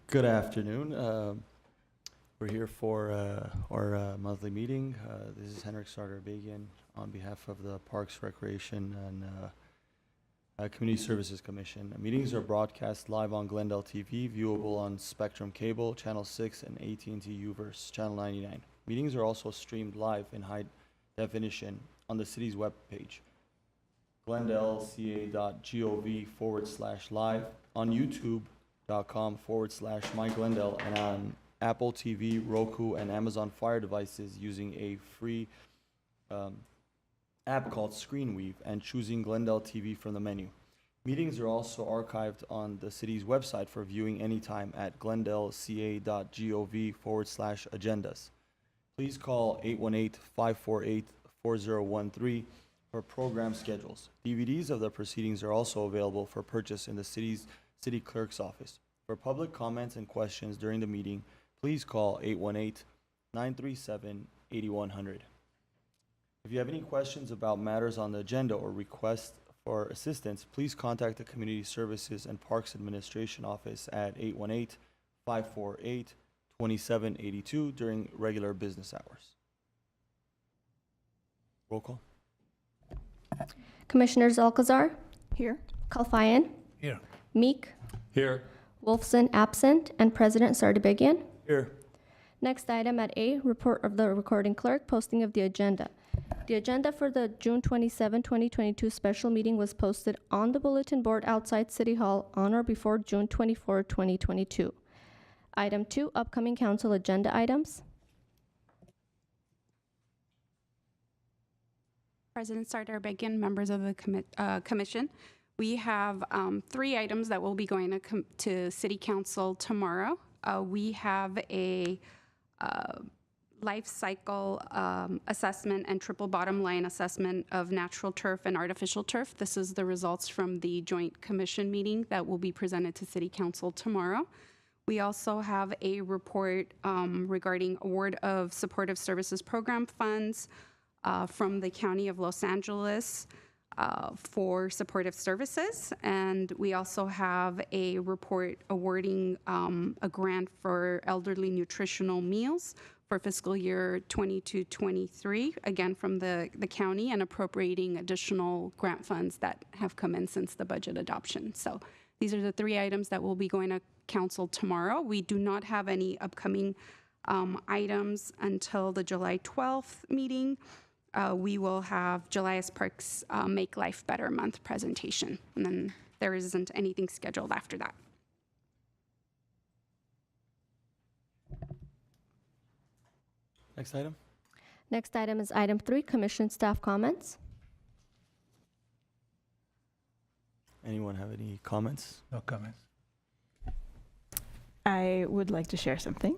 Good afternoon. We're here for our monthly meeting. This is Henrik Sardarbagian on behalf of the Parks, Recreation, and Community Services Commission. Meetings are broadcast live on Glendale TV, viewable on Spectrum Cable, Channel 6, and AT&T Uverse, Channel 99. Meetings are also streamed live in high definition on the city's webpage, glendaleca.gov/live, on youtube.com/myglendale, and on Apple TV, Roku, and Amazon Fire devices using a free app called ScreenWeave and choosing Glendale TV from the menu. Meetings are also archived on the city's website for viewing anytime at glendaleca.gov/agendas. Please call 818-548-4013 for program schedules. DVDs of the proceedings are also available for purchase in the city clerk's office. For public comments and questions during the meeting, please call 818-937-8100. If you have any questions about matters on the agenda or requests for assistance, please contact the Community Services and Parks Administration Office at 818-548-2782 during regular business hours. Roll call. Commissioners Alcazar, Here. Kalfayan, Here. Meek, Here. Wolfson absent, and President Sardarbagian. Here. Next item at A, report of the recording clerk, posting of the agenda. The agenda for the June 27, 2022 special meeting was posted on the bulletin board outside City Hall on or before June 24, 2022. Item 2, upcoming council agenda items. President Sardarbagian, members of the commission. We have 3 items that will be going to City Council tomorrow. We have a life cycle assessment and triple bottom line assessment of natural turf and artificial turf. This is the results from the joint commission meeting that will be presented to City Council tomorrow. We also have a report regarding award of supportive services program funds from the County of Los Angeles for supportive services. And we also have a report awarding a grant for elderly nutritional meals for fiscal year 22-23, again from the county, and appropriating additional grant funds that have come in since the budget adoption. So these are the 3 items that will be going to council tomorrow. We do not have any upcoming items until the July 12th meeting. We will have Julius Park's Make Life Better Month presentation, and then there isn't anything scheduled after that. Next item. Next item is item 3, commission staff comments. Anyone have any comments? No comments. I would like to share something.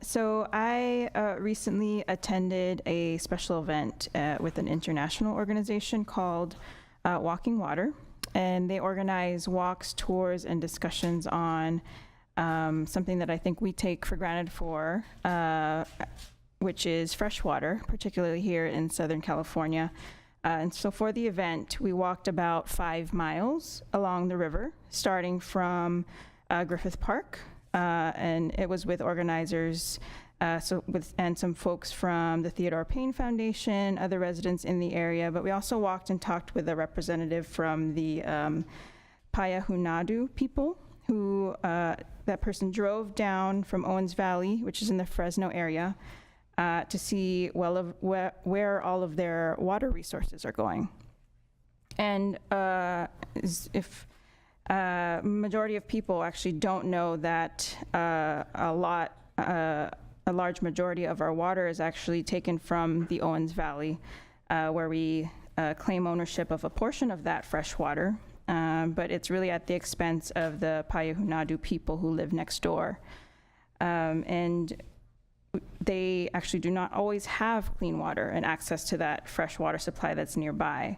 So I recently attended a special event with an international organization called Walking Water, and they organize walks, tours, and discussions on something that I think we take for granted which is fresh water, particularly here in Southern California. And so for the event, we walked about 5 miles along the river, starting from Griffith Park, and it was with organizers, and some folks from the Theodore Payne Foundation, other residents in the area, but we also walked and talked with a representative from the Payahunadu people, who that person drove down from Owens Valley, which is in the Fresno area, to see where all of their water resources are going. And if majority of people actually don't know that a large majority of our water is actually taken from the Owens Valley, where we claim ownership of a portion of that fresh water, but it's really at the expense of the Payahunadu people who live next door. And they actually do not always have clean water and access to that fresh water supply that's nearby.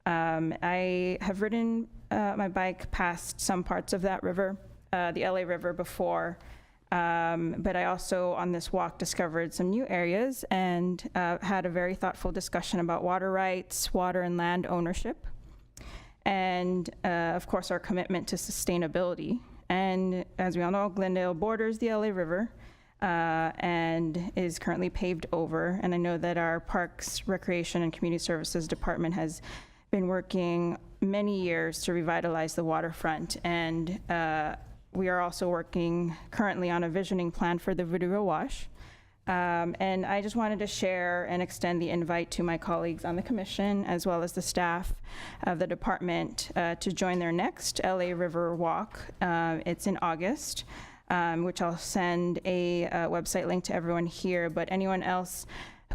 I have ridden my bike past some parts of that river, the LA River, before, but I also on this walk discovered some new areas and had a very thoughtful discussion about water rights, water and land ownership, and of course our commitment to sustainability And as we all know, Glendale borders the LA River and is currently paved over. And I know that our Parks, Recreation, and Community Services Department has been working many years to revitalize the waterfront. And we are also working currently on a visioning plan for the Verdugo Wash. And I just wanted to share and extend the invite to my colleagues on the commission, as well as the staff of the department, to join their next LA River Walk. It's in August, which I'll send a website link to everyone here, but anyone else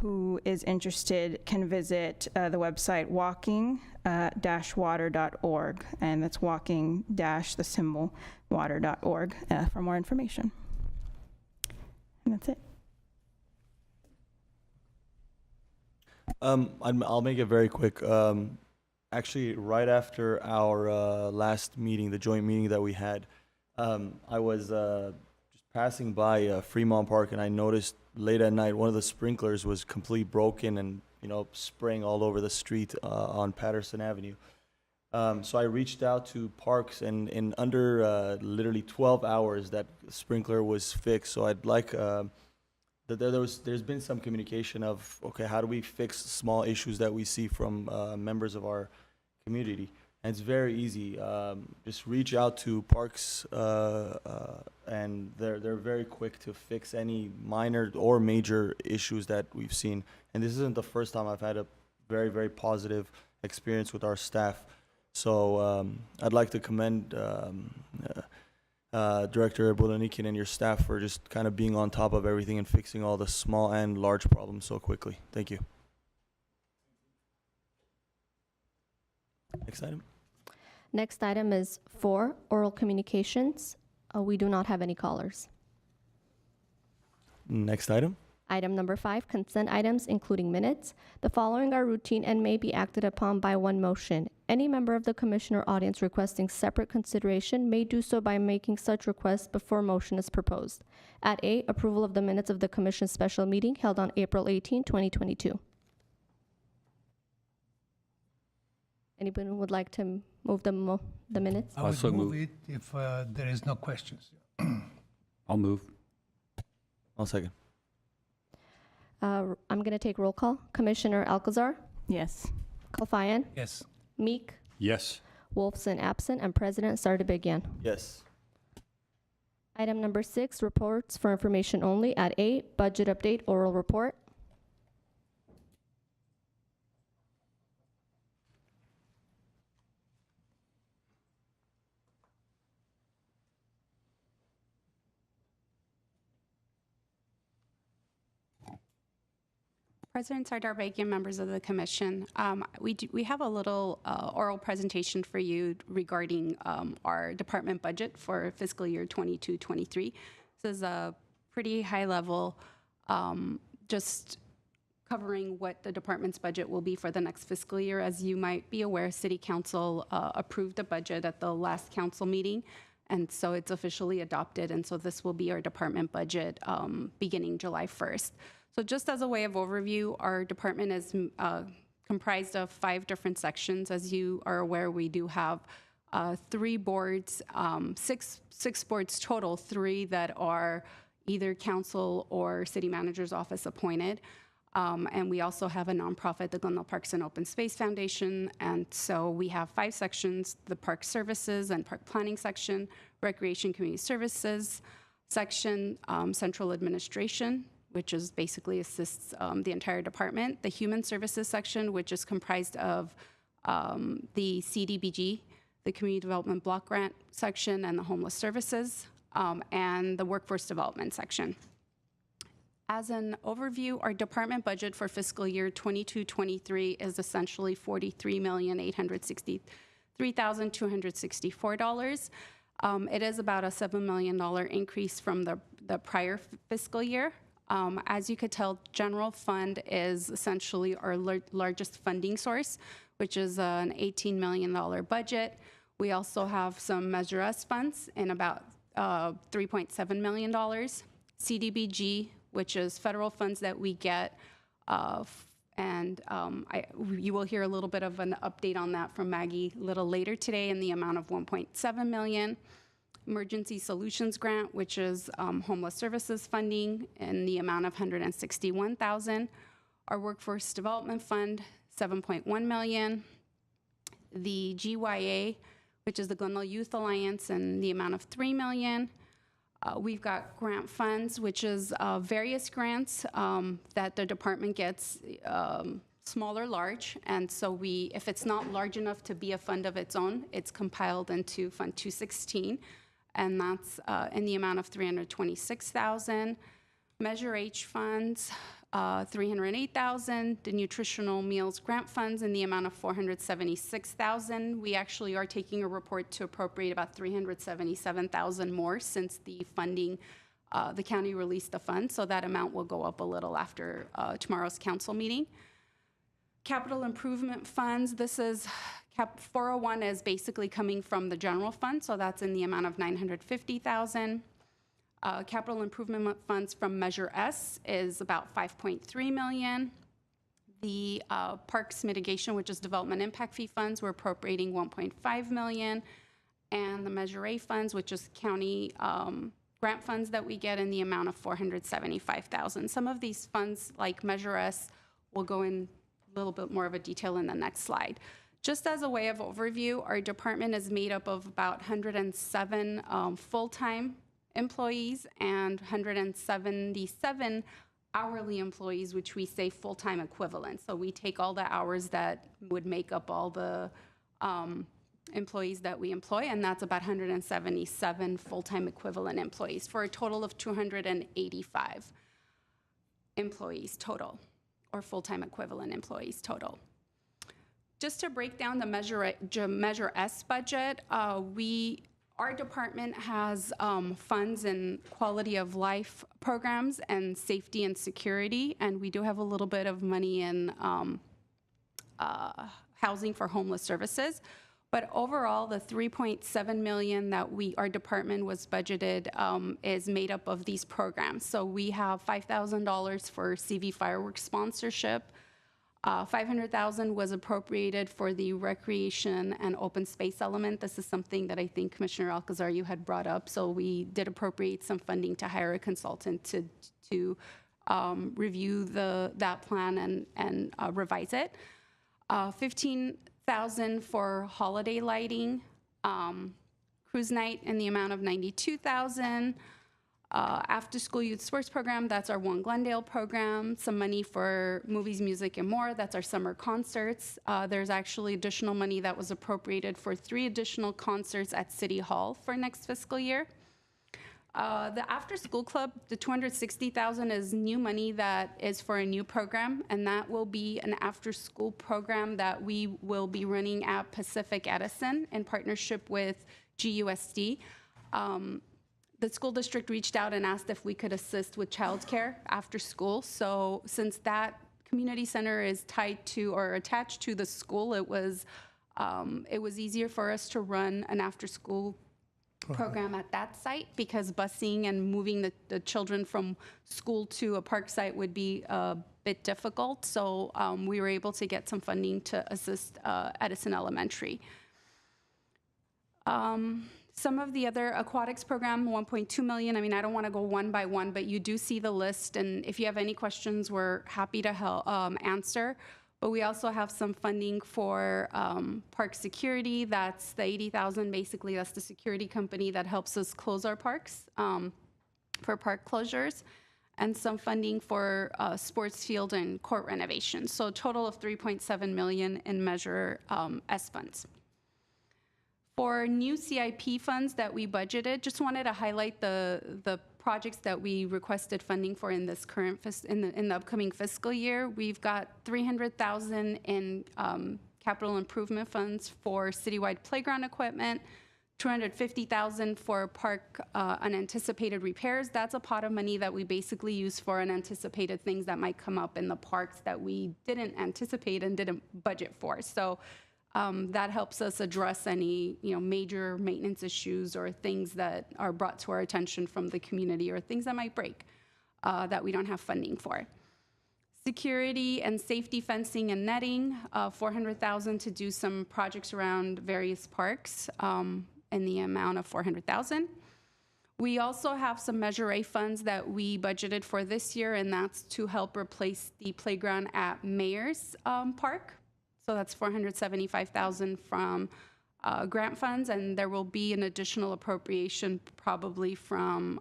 who is interested can visit the website walking-water.org, and that's walking-water.org for more information. And that's it. I'll make it very quick. Actually, right after our last meeting, the joint meeting that we had, I was just passing by Fremont Park, and I noticed late at night one of the sprinklers was completely broken and, spraying all over the street on Patterson Avenue. So I reached out to Parks, and in under literally 12 hours, that sprinkler was fixed. So I'd like there's been some communication of, okay, how do we fix small issues that we see from members of our community? And it's very easy. Just reach out to Parks, and they're very quick to fix any minor or major issues that we've seen. And this isn't the first time I've had a very, very positive experience with our staff. So I'd like to commend Director Bolanikian and your staff for just kind of being on top of everything and fixing all the small and large problems so quickly. Thank you. Next item. Next item is 4, oral communications. We do not have any callers. Next item. Item number 5, consent items, including minutes. The following are routine and may be acted upon by one motion. Any member of the commission or audience requesting separate consideration may do so by making such request before motion is proposed. At A, approval of the minutes of the commission's special meeting held on April 18, 2022. Anybody who would like to move the minutes? I would Also move move. it if there is no questions. I'll move. I'll second. I'm going to take roll call. Commissioner Alcazar, Yes. Kalfayan, Yes. Meek, Yes. Wolfson absent, and President Cdbg. Yes. Item number 6, reports for information only. At 8, budget update, oral report. President Cdbg, members of the commission, we have a little oral presentation for you regarding our department budget for fiscal year 22-23. This is a pretty high level, just covering what the department's budget will be for the next fiscal year. As you might be aware, City Council approved the budget at the last council meeting, and so it's officially adopted, and so this will be our department budget beginning July 1st. So just as a way of overview, our department is comprised of 5 different sections. As you are aware, we do have 3 boards, 6 boards total, 3 that are either council or city manager's office appointed. And we also have a nonprofit, the Glendale Parks and Open Space Foundation. And so we have 5 sections: the Park Services and Park Planning section, Recreation Community Services section, Central Administration, which is basically assists the entire department, the Human Services section, which is comprised of the Cdbg, the Community Development Block Grant section, and the Homeless Services, and the Workforce Development section. As an overview, our department budget for fiscal year 22-23 is essentially $43,863,264. It is about a $7 million increase from the prior fiscal year. As you could tell, general fund is essentially our largest funding source, which is an $18 million budget. We also have some Measure S funds in about $3.7 million. Cdbg, which is federal funds that we get, you will hear a little bit of an update on that from Maggie a little later today in the amount of $1.7 million. Emergency Solutions Grant, which is homeless services funding in the amount of $161,000. Our Workforce Development Fund, $7.1 million. The GYA, which is the Glendale Youth Alliance, in the amount of $3 million. We've got grant funds, which is various grants that the department gets, small or large. And so if it's not large enough to be a fund of its own, it's compiled into Fund 216. And that's in the amount of $326,000. Measure H funds, $308,000. The Nutritional Meals Grant funds in the amount of $476,000. We actually are taking a report to appropriate about $377,000 more since the funding, the county released the fund, so that amount will go up a little after tomorrow's council meeting. Capital improvement funds, this is 401 is basically coming from the general fund, so that's in the amount of $950,000. Capital improvement funds from Measure S is about $5.3 million. The Parks Mitigation, which is development impact fee funds, we're appropriating $1.5 million. And the Measure A funds, which is county grant funds that we get, in the amount of $475,000. Some of these funds, like Measure S, will go in a little bit more of a detail in the next slide. Just as a way of overview, our department is made up of about 107 full-time employees and 177 hourly employees, which we say full-time equivalent. So we take all the hours that would make up all the employees that we employ, and that's about 177 full-time equivalent employees for a total of 285 employees total, or full-time equivalent employees total. Just to break down the Measure S budget, our department has funds in quality of life programs and safety and security, and we do have a little bit of money in housing for homeless services. But overall, the $3.7 million that our department was budgeted is made up of these programs. So we have $5,000 for CV fireworks sponsorship. $500,000 was appropriated for the recreation and open space element. This is something that I think Commissioner Alcazar, you had brought up. So we did appropriate some funding to hire a consultant to review that plan and revise it. $15,000 for holiday lighting, cruise night in the amount of $92,000. After school youth sports program, that's our One Glendale program. Some money for movies, music, and more. That's our summer concerts. There's actually additional money that was appropriated for 3 additional concerts at City Hall for next fiscal year. The after school club, the $260,000 is new money that is for a new program, and that will be an after school program that we will be running at Pacific Edison in partnership with GUSD. The school district reached out and asked if we could assist with childcare after school. So since that community center is tied to or attached to the school, it was easier for us to run an after school program at that site, because busing and moving the children from school to a park site would be a bit difficult. So we were able to get some funding to assist Edison Elementary. Some of the other aquatics program, $1.2 million. I mean, I don't want to go one by one, but you do see the list. And if you have any questions, we're happy to help answer. But we also have some funding for park security. That's the $80,000. Basically, that's the security company that helps us close our parks for park closures. And some funding for sports field and court renovation. So a total of $3.7 million in Measure S funds. For new CIP funds that we budgeted, just wanted to highlight the projects that we requested funding for in this current in the upcoming fiscal year. We've got $300,000 in capital improvement funds for citywide playground equipment, $250,000 for park unanticipated repairs. That's a pot of money that we basically use for unanticipated things that might come up in the parks that we didn't anticipate and didn't budget for. So that helps us address any major maintenance issues or things that are brought to our attention from the community, or things that might break that we don't have funding for. Security and safety fencing and netting, $400,000 to do some projects around various parks. in the amount of $400,000. We also have some Measure A funds that we budgeted for this year, and that's to help replace the playground at Mayor's Park. So that's $475,000 from grant funds, and there will be an additional appropriation probably from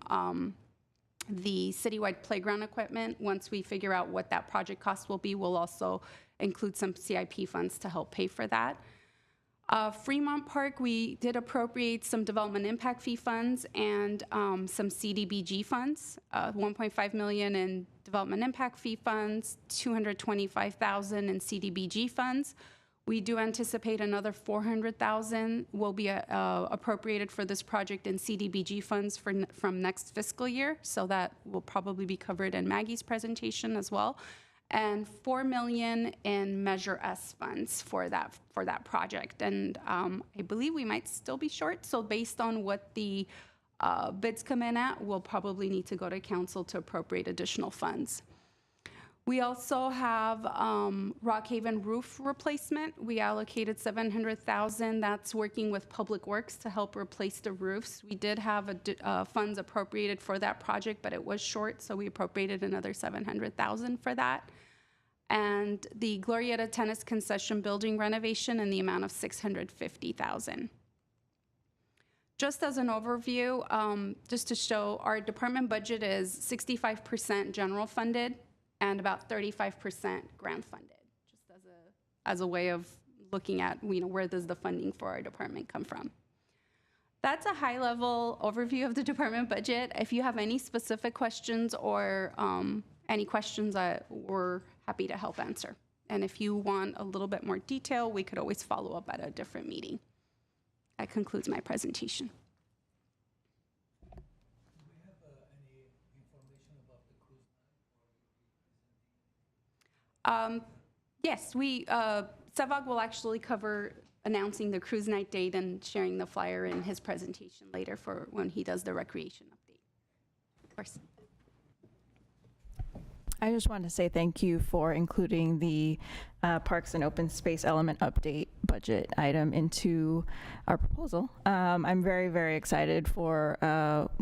the citywide playground equipment. Once we figure out what that project cost will be, we'll also include some CIP funds to help pay for that. Fremont Park, we did appropriate some development impact fee funds and some Cdbg funds, 1.5 million in development impact fee funds, 225,000 in Cdbg funds. We do anticipate another 400,000 will be appropriated for this project in Cdbg funds from next fiscal year, so that will probably be covered in Maggie's presentation as well. And 4 million in Measure S funds for that project. And I believe we might still be short. So based on what the bids come in at, we'll probably need to go to council to appropriate additional funds. We also have Rockhaven roof replacement. We allocated 700,000. That's working with Public Works to help replace the roofs. We did have funds appropriated for that project, but it was short, so we appropriated another 700,000 for that. And the Glorieta Tennis Concession Building renovation in the amount of 650,000. Just as an overview, just to show, our department budget is 65% general funded and about 35% grant funded, just as a way of looking at, where does the funding for our department come from. That's a high-level overview of the department budget. If you have any specific questions or any questions, we're happy to help answer. And if you want a little bit more detail, we could always follow up at a different meeting. That concludes my presentation. Do we have any information about the cruise line? Yes, Sevag will actually cover announcing the cruise night date and sharing the flyer in his presentation later for when he does the recreation update. Of course. I just want to say thank you for including the Parks and Open Space Element Update budget item into our proposal. I'm very, very excited for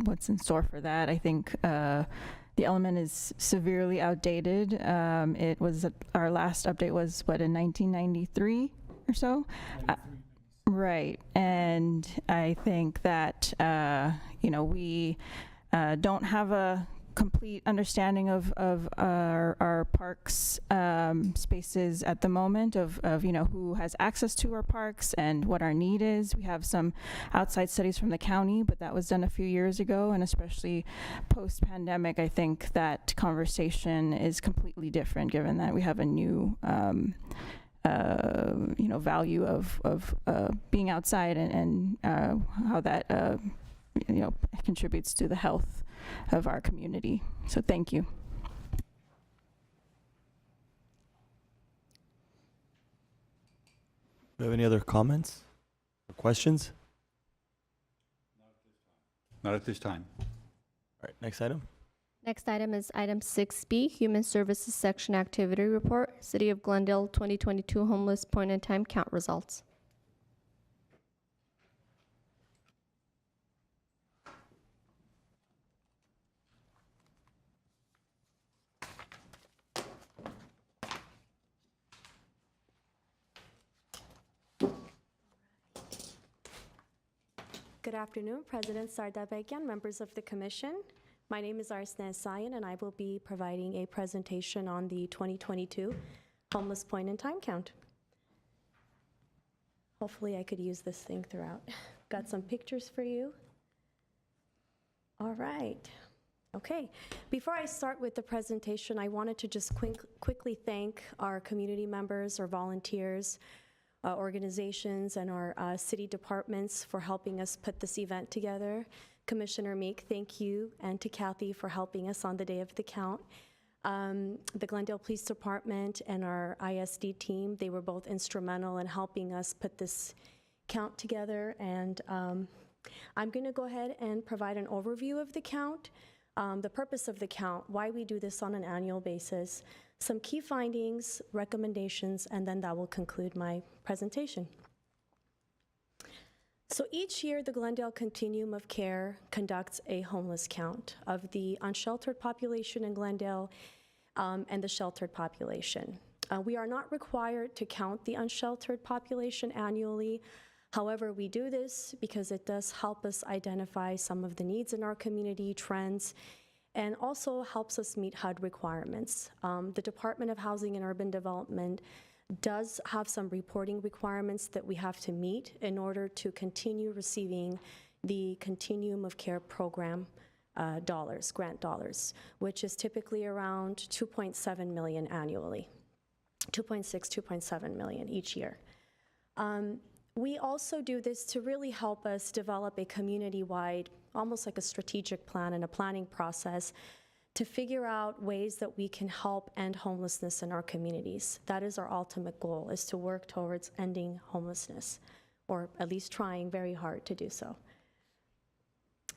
what's in store for that. I think the element is severely outdated. It was, our last update was, in 1993 or so? Right, and I think that, we don't have a complete understanding of our parks spaces at the moment, of who has access to our parks and what our need is. We have some outside studies from the county, but that was done a few years ago, and especially post-pandemic, I think that conversation is completely different, given that we have a new value of being outside and how that contributes to the health of our community. So thank you. Do you have any other comments or questions? Not at this time. All right, next item. Next item is item 6B, Human Services Section Activity Report, City of Glendale 2022 Homeless Point in Time Count Results. Good afternoon, President Cdbg, members of the Commission. My name is Arsna Sayan, and I will be providing a presentation on the 2022 Homeless Point in Time Count. Hopefully I could use this thing throughout. Got some pictures for you. All right. Okay. Before I start with the presentation, I wanted to just quickly thank our community members or volunteers, organizations, and our city departments for helping us put this event together. Commissioner Meek, thank you, and to Kathy for helping us on the day of the count. The Glendale Police Department and our ISD team, they were both instrumental in helping us put this count together. And I'm going to go ahead and provide an overview of the count, the purpose of the count, why we do this on an annual basis, some key findings, recommendations, and then that will conclude my presentation. So each year, the Glendale Continuum of Care conducts a homeless count of the unsheltered population in Glendale and the sheltered population. We are not required to count the unsheltered population annually. However, we do this because it does help us identify some of the needs in our community, trends, and also helps us meet HUD requirements. The Department of Housing and Urban Development does have some reporting requirements that we have to meet in order to continue receiving the Continuum of Care program dollars, grant dollars, which is typically around 2.7 million annually, 2.6, 2.7 million each year. We also do this to really help us develop a community-wide, almost like a strategic plan and a planning process to figure out ways that we can help end homelessness in our communities. That is our ultimate goal, is to work towards ending homelessness, or at least trying very hard to do so.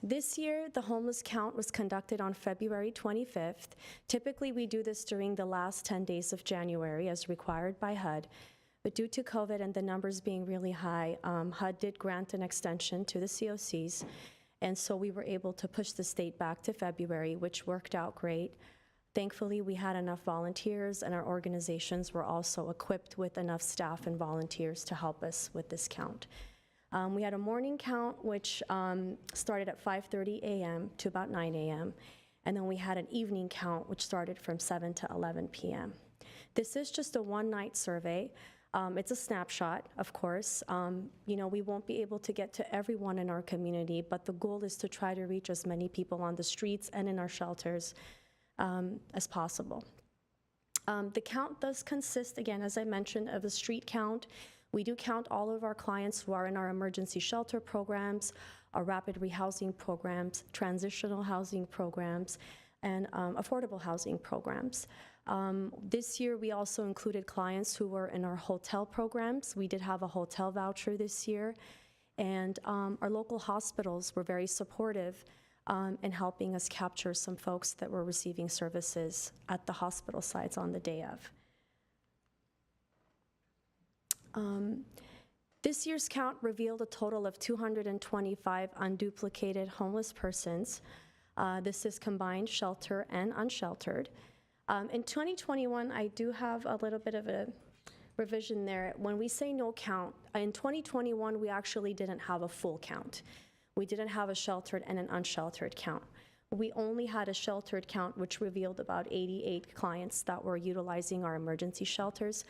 This year, the homeless count was conducted on February 25th. Typically, we do this during the last 10 days of January as required by HUD. But due to COVID and the numbers being really high, HUD did grant an extension to the COCs. And so we were able to push the state back to February, which worked out great. Thankfully, we had enough volunteers, and our organizations were also equipped with enough staff and volunteers to help us with this count. We had a morning count, which started at 5:30 a.m. to about 9 a.m. And then we had an evening count, which started from 7 to 11 p.m. This is just a one-night survey. It's a snapshot, of course. We won't be able to get to everyone in our community, but the goal is to try to reach as many people on the streets and in our shelters as possible. The count does consist, again, as I mentioned, of a street count. We do count all of our clients who are in our emergency shelter programs, our rapid rehousing programs, transitional housing programs, and affordable housing programs. This year, we also included clients who were in our hotel programs. We did have a hotel voucher this year, and our local hospitals were very supportive in helping us capture some folks that were receiving services at the hospital sites on the day of. This year's count revealed a total of 225 unduplicated homeless persons. This is combined shelter and unsheltered. In 2021, I do have a little bit of a revision there. When we say no count, in 2021, we actually didn't have a full count. We didn't have a sheltered and an unsheltered count. We only had a sheltered count, which revealed about 88 clients that were utilizing our emergency shelters.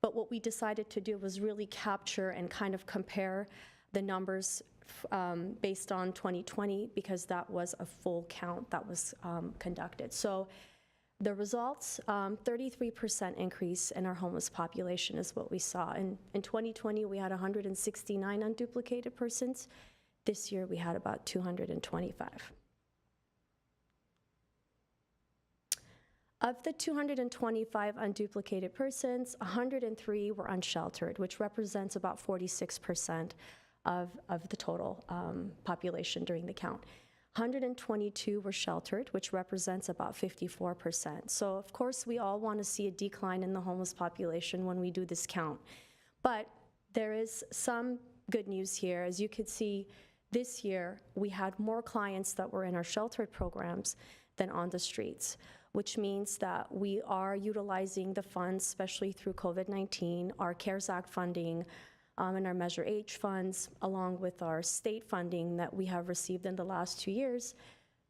But what we decided to do was really capture and kind of compare the numbers based on 2020, because that was a full count that was conducted. So the results, 33% increase in our homeless population is what we saw. In 2020, we had 169 unduplicated persons. This year, we had about 225. Of the 225 unduplicated persons, 103 were unsheltered, which represents about 46% of the total population during the count. 122 were sheltered, which represents about 54%. So, of course, we all want to see a decline in the homeless population when we do this count. But there is some good news here. As you could see, this year, we had more clients that were in our sheltered programs than on the streets, which means that we are utilizing the funds, especially through COVID-19, our CARES Act funding, and our Measure H funds, along with our state funding that we have received in the last 2 years,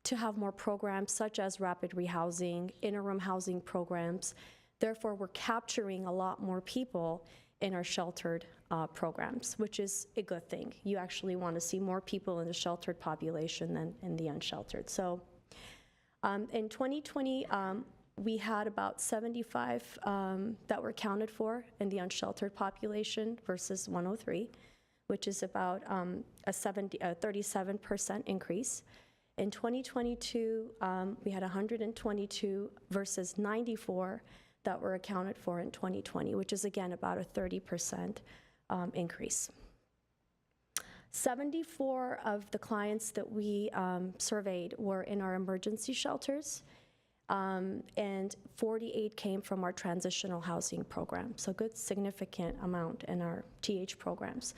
to have more programs such as rapid rehousing, interim housing programs. Therefore, we're capturing a lot more people in our sheltered programs, which is a good thing. You actually want to see more people in the sheltered population than in the unsheltered. So in 2020, we had about 75 that were accounted for in the unsheltered population versus 103, which is about a 37% increase. In 2022, we had 122 versus 94 that were accounted for in 2020, which is again about a 30% increase. 74 of the clients that we surveyed were in our emergency shelters, and 48 came from our transitional housing program, so good significant amount in our TH programs.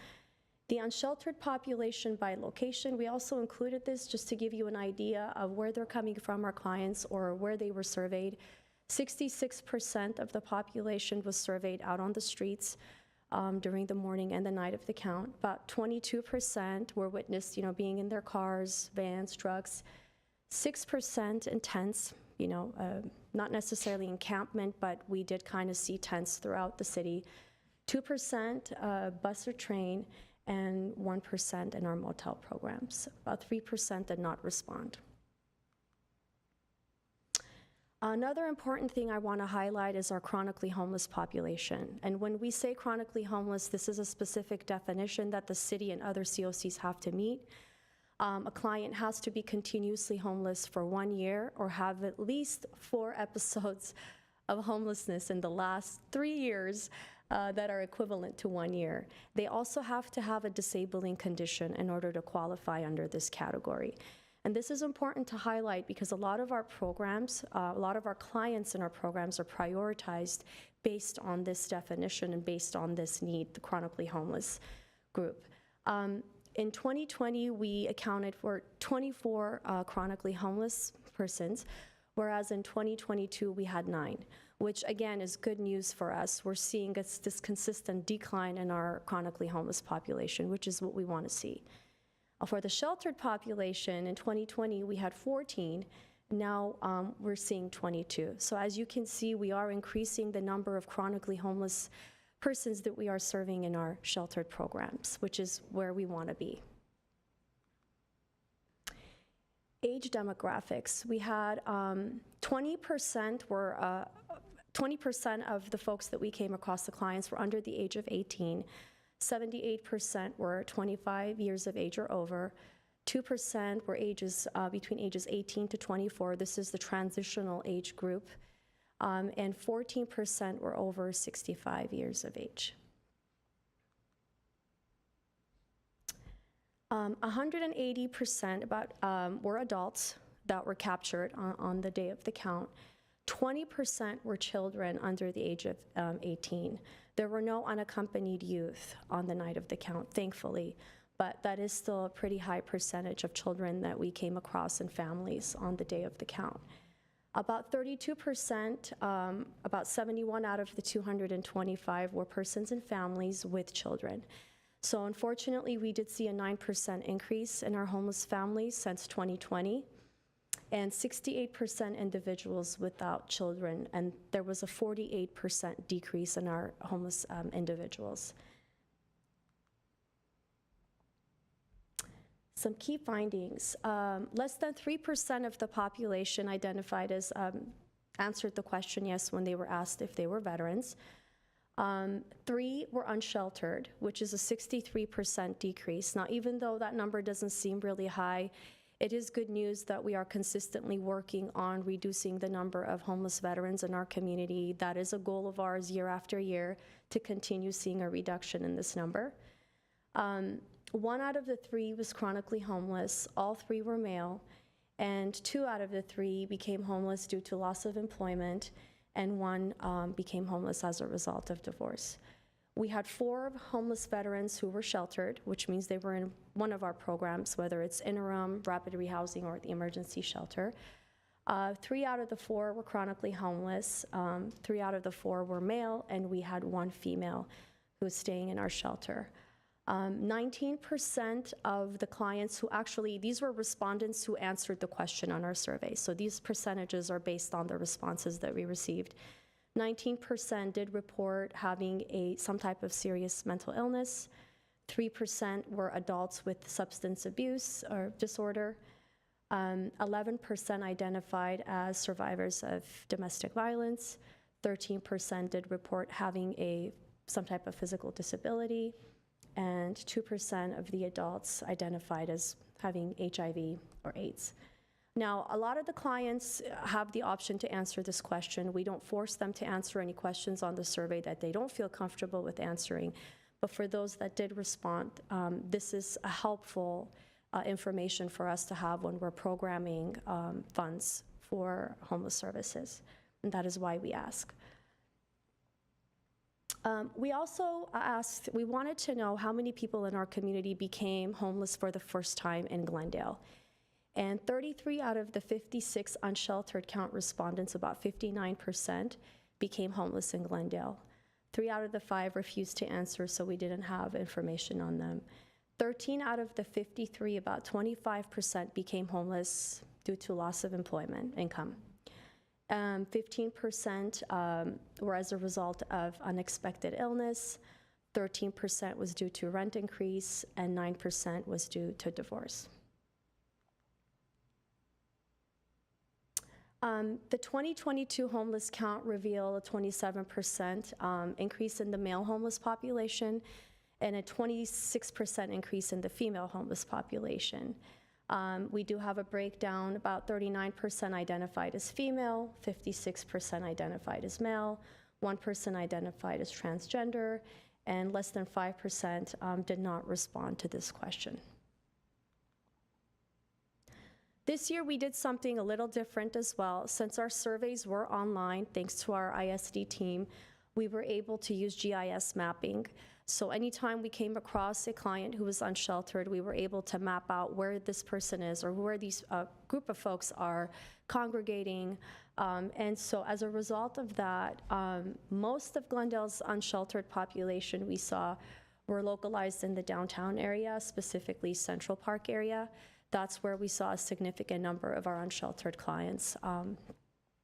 The unsheltered population by location, we also included this just to give you an idea of where they're coming from, our clients, or where they were surveyed. 66% of the population was surveyed out on the streets during the morning and the night of the count. About 22% were witnessed, being in their cars, vans, trucks. 6% in tents, not necessarily encampment, but we did kind of see tents throughout the city. 2% bus or train, and 1% in our motel programs. About 3% did not respond. Another important thing I want to highlight is our chronically homeless population. And when we say chronically homeless, this is a specific definition that the city and other COCs have to meet. A client has to be continuously homeless for 1 year or have at least 4 episodes of homelessness in the last 3 years that are equivalent to 1 year. They also have to have a disabling condition in order to qualify under this category. And this is important to highlight because a lot of our programs, a lot of our clients in our programs are prioritized based on this definition and based on this need, the chronically homeless group. In 2020, we accounted for 24 chronically homeless persons, whereas in 2022, we had 9, which again is good news for us. We're seeing this consistent decline in our chronically homeless population, which is what we want to see. For the sheltered population, in 2020, we had 14. Now we're seeing 22. So as you can see, we are increasing the number of chronically homeless persons that we are serving in our sheltered programs, which is where we want to be. Age demographics. We had 20% were 20% of the folks that we came across, the clients, were under the age of 18. 78% were 25 years of age or over. 2% were ages between ages 18 to 24. This is the transitional age group. And 14% were over 65 years of age. 180% were adults that were captured on the day of the count. 20% were children under the age of 18. There were no unaccompanied youth on the night of the count, thankfully, but that is still a pretty high percentage of children that we came across in families on the day of the count. About 32%, about 71 out of the 225 were persons and families with children. So unfortunately, we did see a 9% increase in our homeless families since 2020, and 68% individuals without children, and there was a 48% decrease in our homeless individuals. Some key findings. Less than 3% of the population identified as, answered the question yes when they were asked if they were veterans. 3 were unsheltered, which is a 63% decrease. Now, even though that number doesn't seem really high, it is good news that we are consistently working on reducing the number of homeless veterans in our community. That is a goal of ours year after year, to continue seeing a reduction in this number. 1 out of the 3 was chronically homeless. All 3 were male, and 2 out of the 3 became homeless due to loss of employment, and 1 became homeless as a result of divorce. We had 4 homeless veterans who were sheltered, which means they were in one of our programs, whether it's interim, rapid rehousing, or the emergency shelter. 3 out of the 4 were chronically homeless. 3 out of the 4 were male, and we had 1 female who was staying in our shelter. 19% of the clients who actually, these were respondents who answered the question on our survey. So these percentages are based on the responses that we received. 19% did report having some type of serious mental illness. 3% were adults with substance abuse or disorder. 11% identified as survivors of domestic violence. 13% did report having some type of physical disability. And 2% of the adults identified as having HIV or AIDS. Now, a lot of the clients have the option to answer this question. We don't force them to answer any questions on the survey that they don't feel comfortable with answering. But for those that did respond, this is a helpful information for us to have when we're programming funds for homeless services. And that is why we ask. We also asked, we wanted to know how many people in our community became homeless for the first time in Glendale. And 33 out of the 56 unsheltered count respondents, about 59%, became homeless in Glendale. 3 out of the 5 refused to answer, so we didn't have information on them. 13 out of the 53, about 25%, became homeless due to loss of employment, income. 15% were as a result of unexpected illness, 13% was due to rent increase, and 9% was due to divorce. The 2022 homeless count revealed a 27% increase in the male homeless population and a 26% increase in the female homeless population. We do have a breakdown, about 39% identified as female, 56% identified as male, 1% identified as transgender, and less than 5% did not respond to this question. This year we did something a little different as well. Since our surveys were online, thanks to our ISD team, we were able to use GIS mapping. So anytime we came across a client who was unsheltered, we were able to map out where this person is or where these group of folks are congregating. And so as a result of that, most of Glendale's unsheltered population we saw were localized in the downtown area, specifically Central Park area. That's where we saw a significant number of our unsheltered clients.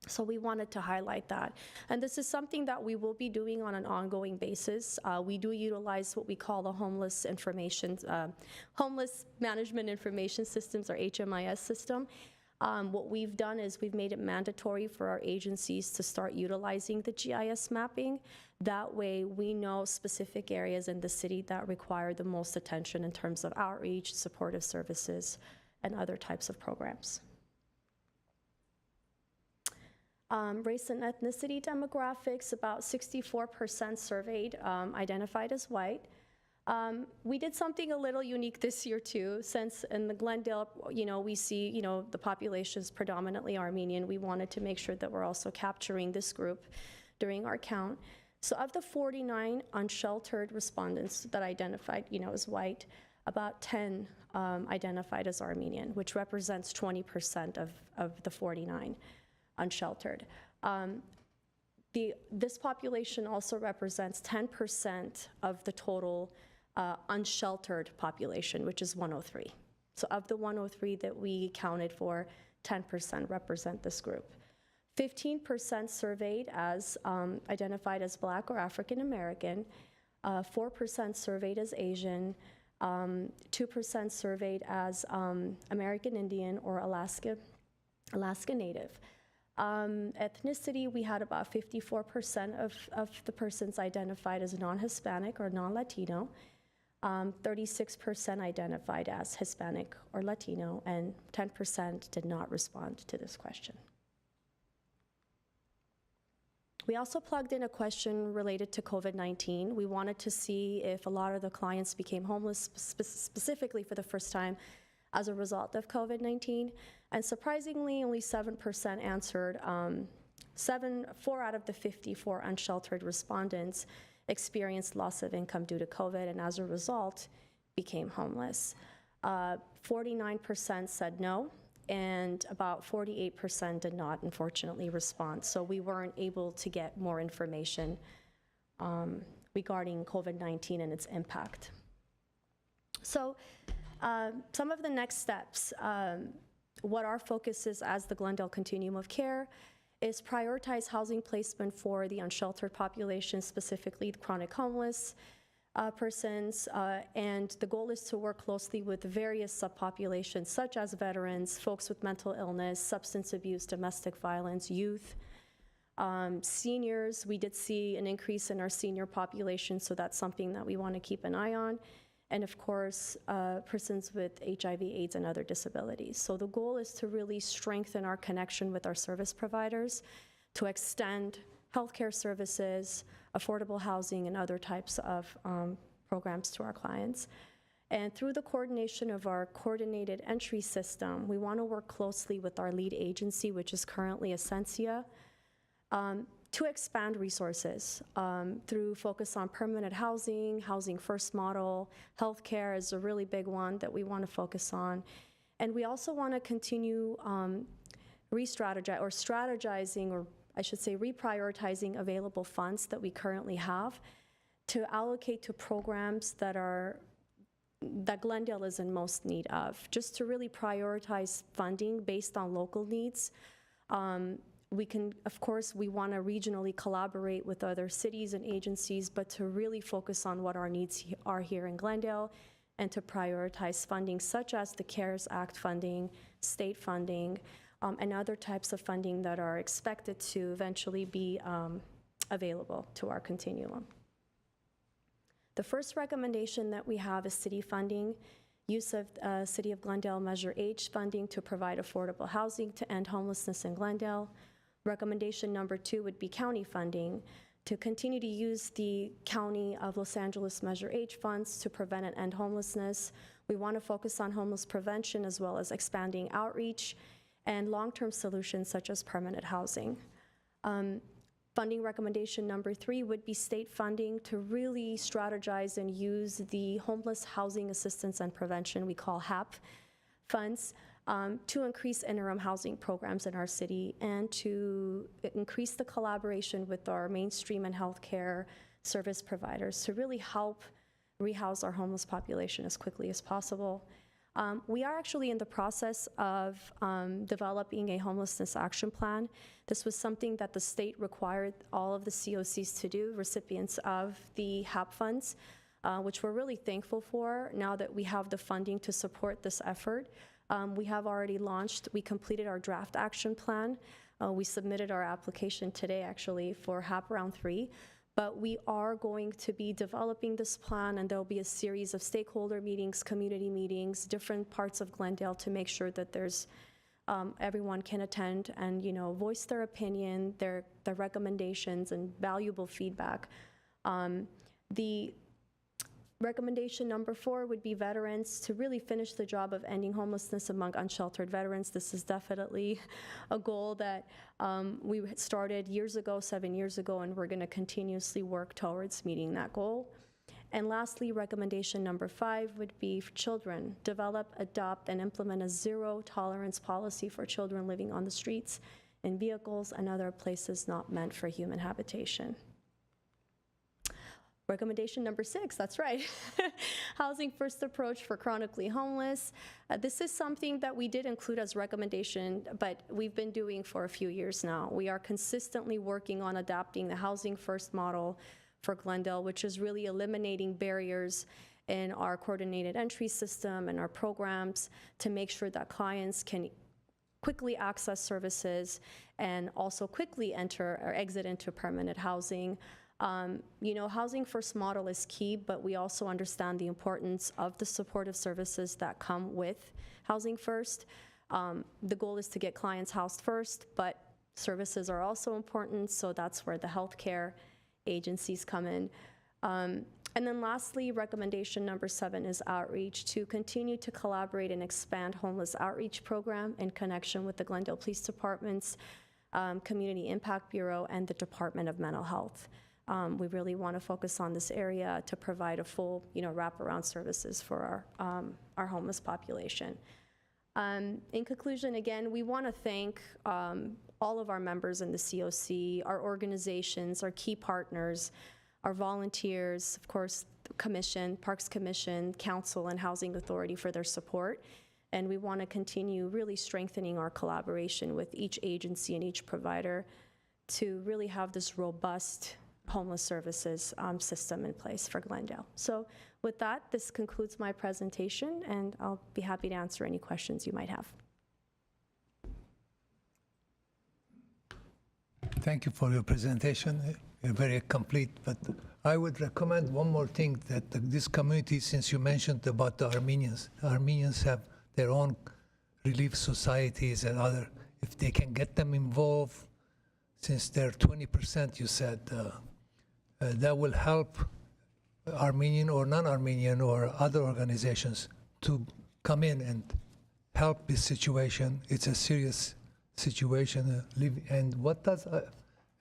So we wanted to highlight that. And this is something that we will be doing on an ongoing basis. We do utilize what we call the Homeless Management Information Systems, or HMIS system. What we've done is we've made it mandatory for our agencies to start utilizing the GIS mapping. That way we know specific areas in the city that require the most attention in terms of outreach, supportive services, and other types of programs. Race and ethnicity demographics, about 64% surveyed identified as white. We did something a little unique this year too, since in the Glendale, we see, the population is predominantly Armenian. We wanted to make sure that we're also capturing this group during our count. So of the 49 unsheltered respondents that identified, as white, about 10 identified as Armenian, which represents 20% of the 49 unsheltered. This population also represents 10% of the total unsheltered population, which is 103. So of the 103 that we counted for, 10% represent this group. 15% surveyed as identified as Black or African American, 4% surveyed as Asian, 2% surveyed as American Indian or Alaska Native. Ethnicity, we had about 54% of the persons identified as non-Hispanic or non-Latino, 36% identified as Hispanic or Latino, and 10% did not respond to this question. We also plugged in a question related to COVID-19. We wanted to see if a lot of the clients became homeless specifically for the first time as a result of COVID-19. And surprisingly, only 7% answered. 4 out of the 54 unsheltered respondents experienced loss of income due to COVID, and as a result, became homeless. 49% said no, and about 48% did not, unfortunately, respond. So we weren't able to get more information regarding COVID-19 and its impact. So some of the next steps, what our focus is as the Glendale Continuum of Care is prioritize housing placement for the unsheltered population, specifically the chronic homeless persons, and the goal is to work closely with various subpopulations such as veterans, folks with mental illness, substance abuse, domestic violence, youth, seniors. We did see an increase in our senior population, so that's something that we want to keep an eye on. And of course, persons with HIV, AIDS, and other disabilities. So the goal is to really strengthen our connection with our service providers, to extend healthcare services, affordable housing, and other types of programs to our clients. And through the coordination of our coordinated entry system, we want to work closely with our lead agency, which is currently Essentia, to expand resources through focus on permanent housing, housing first model, healthcare is a really big one that we want to focus on. And we also want to continue strategizing, or I should say reprioritizing available funds that we currently have to allocate to programs that Glendale is in most need of, just to really prioritize funding based on local needs. We can, of course, we want to regionally collaborate with other cities and agencies, but to really focus on what our needs are here in Glendale and to prioritize funding such as the CARES Act funding, state funding, and other types of funding that are expected to eventually be available to our continuum. The first recommendation that we have is city funding, use of City of Glendale Measure H funding to provide affordable housing to end homelessness in Glendale. Recommendation number 2 would be county funding to continue to use the County of Los Angeles Measure H funds to prevent and end homelessness. We want to focus on homeless prevention as well as expanding outreach and long-term solutions such as permanent housing. Funding recommendation number 3 would be state funding to really strategize and use the Homeless Housing Assistance and Prevention, we call HAP, funds to increase interim housing programs in our city and to increase the collaboration with our mainstream and healthcare service providers to really help rehouse our homeless population as quickly as possible. We are actually in the process of developing a homelessness action plan. This was something that the state required all of the COCs to do, recipients of the HAP funds, which we're really thankful for now that we have the funding to support this effort. We have already launched, we completed our draft action plan. We submitted our application today actually for HAP Round 3. But we are going to be developing this plan, and there'll be a series of stakeholder meetings, community meetings, different parts of Glendale to make sure that there's everyone can attend and voice their opinion, their recommendations, and valuable feedback. The recommendation number 4 would be veterans to really finish the job of ending homelessness among unsheltered veterans. This is definitely a goal that we started years ago, 7 years ago, and we're going to continuously work towards meeting that goal. And lastly, recommendation number 5 would be for children. Develop, adopt, and implement a zero-tolerance policy for children living on the streets, in vehicles, and other places not meant for human habitation. Recommendation number 6, that's right. Housing first approach for chronically homeless. This is something that we did include as recommendation, but we've been doing for a few years now. We are consistently working on adapting the housing first model for Glendale, which is really eliminating barriers in our coordinated entry system and our programs to make sure that clients can quickly access services and also quickly enter or exit into permanent housing. Housing first model is key, but we also understand the importance of the supportive services that come with housing first. The goal is to get clients housed first, but services are also important, so that's where the healthcare agencies come in. And then lastly, recommendation number 7 is outreach, to continue to collaborate and expand homeless outreach program in connection with the Glendale Police Department's Community Impact Bureau and the Department of Mental Health. We really want to focus on this area to provide a full, wraparound services for our homeless population. In conclusion, again, we want to thank all of our members in the COC, our organizations, our key partners, our volunteers, of course, the Commission, Parks Commission, Council, and Housing Authority for their support. And we want to continue really strengthening our collaboration with each agency and each provider to really have this robust homeless services system in place for Glendale. So with that, this concludes my presentation, and I'll be happy to answer any questions you might have. Thank you for your presentation. You're very complete, but I would recommend one more thing, that this community, since you mentioned about the Armenians have their own relief societies and other, if they can get them involved, since they're 20%, you said, that will help Armenian or non-Armenian or other organizations to come in and help this situation. It's a serious situation. And what does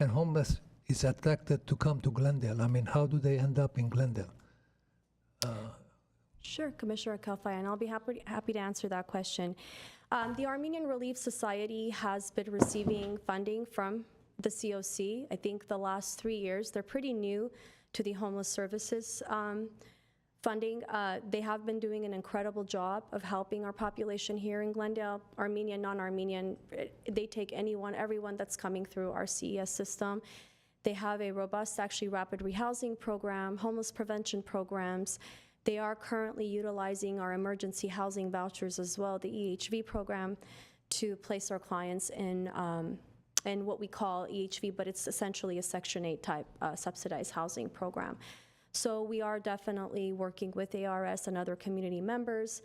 and homeless is attracted to come to Glendale? I mean, how do they end up in Glendale? Sure, Commissioner Kalfai, and I'll be happy to answer that question. The Armenian Relief Society has been receiving funding from the COC. I think the last 3 years. They're pretty new to the homeless services funding. They have been doing an incredible job of helping our population here in Glendale, Armenian, non-Armenian. They take everyone that's coming through our CES system. They have a robust, actually, rapid rehousing program, homeless prevention programs. They are currently utilizing our emergency housing vouchers as well, the EHV program, to place our clients in what we call EHV, but it's essentially a Section 8 type subsidized housing program. So we are definitely working with ARS and other community members.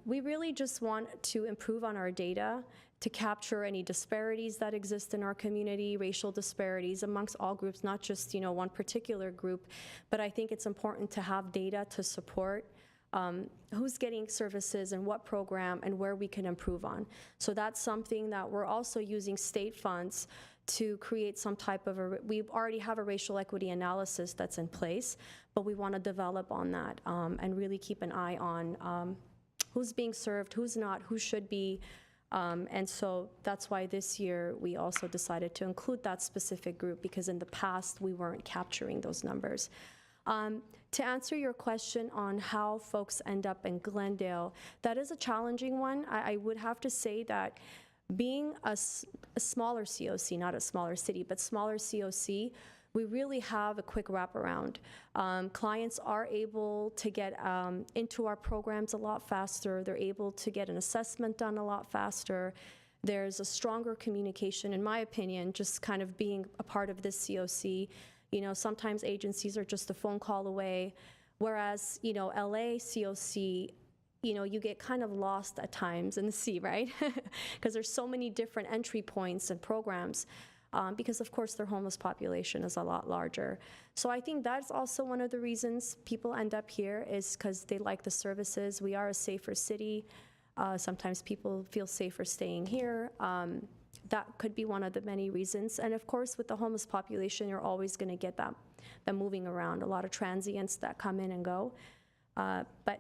We really just want to improve on our data to capture any disparities that exist in our community, racial disparities amongst all groups, not just one particular group. But I think it's important to have data to support who's getting services and what program and where we can improve on. So that's something that we're also using state funds to create some type of we already have a racial equity analysis that's in place, but we want to develop on that and really keep an eye on who's being served, who's not, who should be. And so that's why this year we also decided to include that specific group, because in the past we weren't capturing those numbers. To answer your question on how folks end up in Glendale, that is a challenging one. I would have to say that being a smaller COC, not a smaller city, but smaller COC, we really have a quick wraparound. Clients are able to get into our programs a lot faster. They're able to get an assessment done a lot faster. There's a stronger communication, in my opinion, just kind of being a part of this COC. Sometimes agencies are just a phone call away, whereas, LA COC, you get kind of lost at times in the sea, right? Because there's so many different entry points and programs. Because of course their homeless population is a lot larger. So I think that's also one of the reasons people end up here, is because they like the services. We are a safer city. Sometimes people feel safer staying here. That could be one of the many reasons. And of course with the homeless population, you're always going to get them moving around, a lot of transients that come in and go. But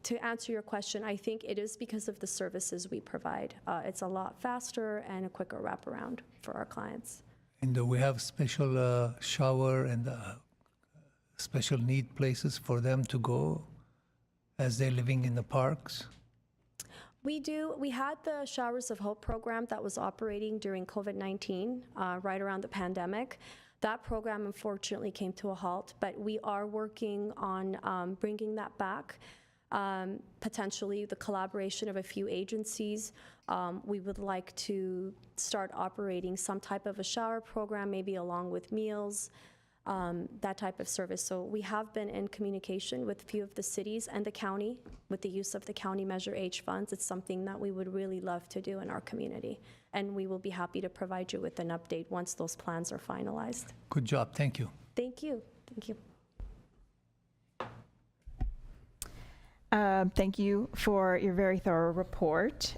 to answer your question, I think it is because of the services we provide. It's a lot faster and a quicker wraparound for our clients. And do we have special shower and special need places for them to go as they're living in the parks? We do. We had the Showers of Hope program that was operating during COVID-19, right around the pandemic. That program unfortunately came to a halt, but we are working on bringing that back. Potentially the collaboration of a few agencies. We would like to start operating some type of a shower program, maybe along with meals, that type of service. So we have been in communication with a few of the cities and the county with the use of the county Measure H funds. It's something that we would really love to do in our community. And we will be happy to provide you with an update once those plans are finalized. Good job. Thank you. Thank you. Thank you. Thank you for your very thorough report.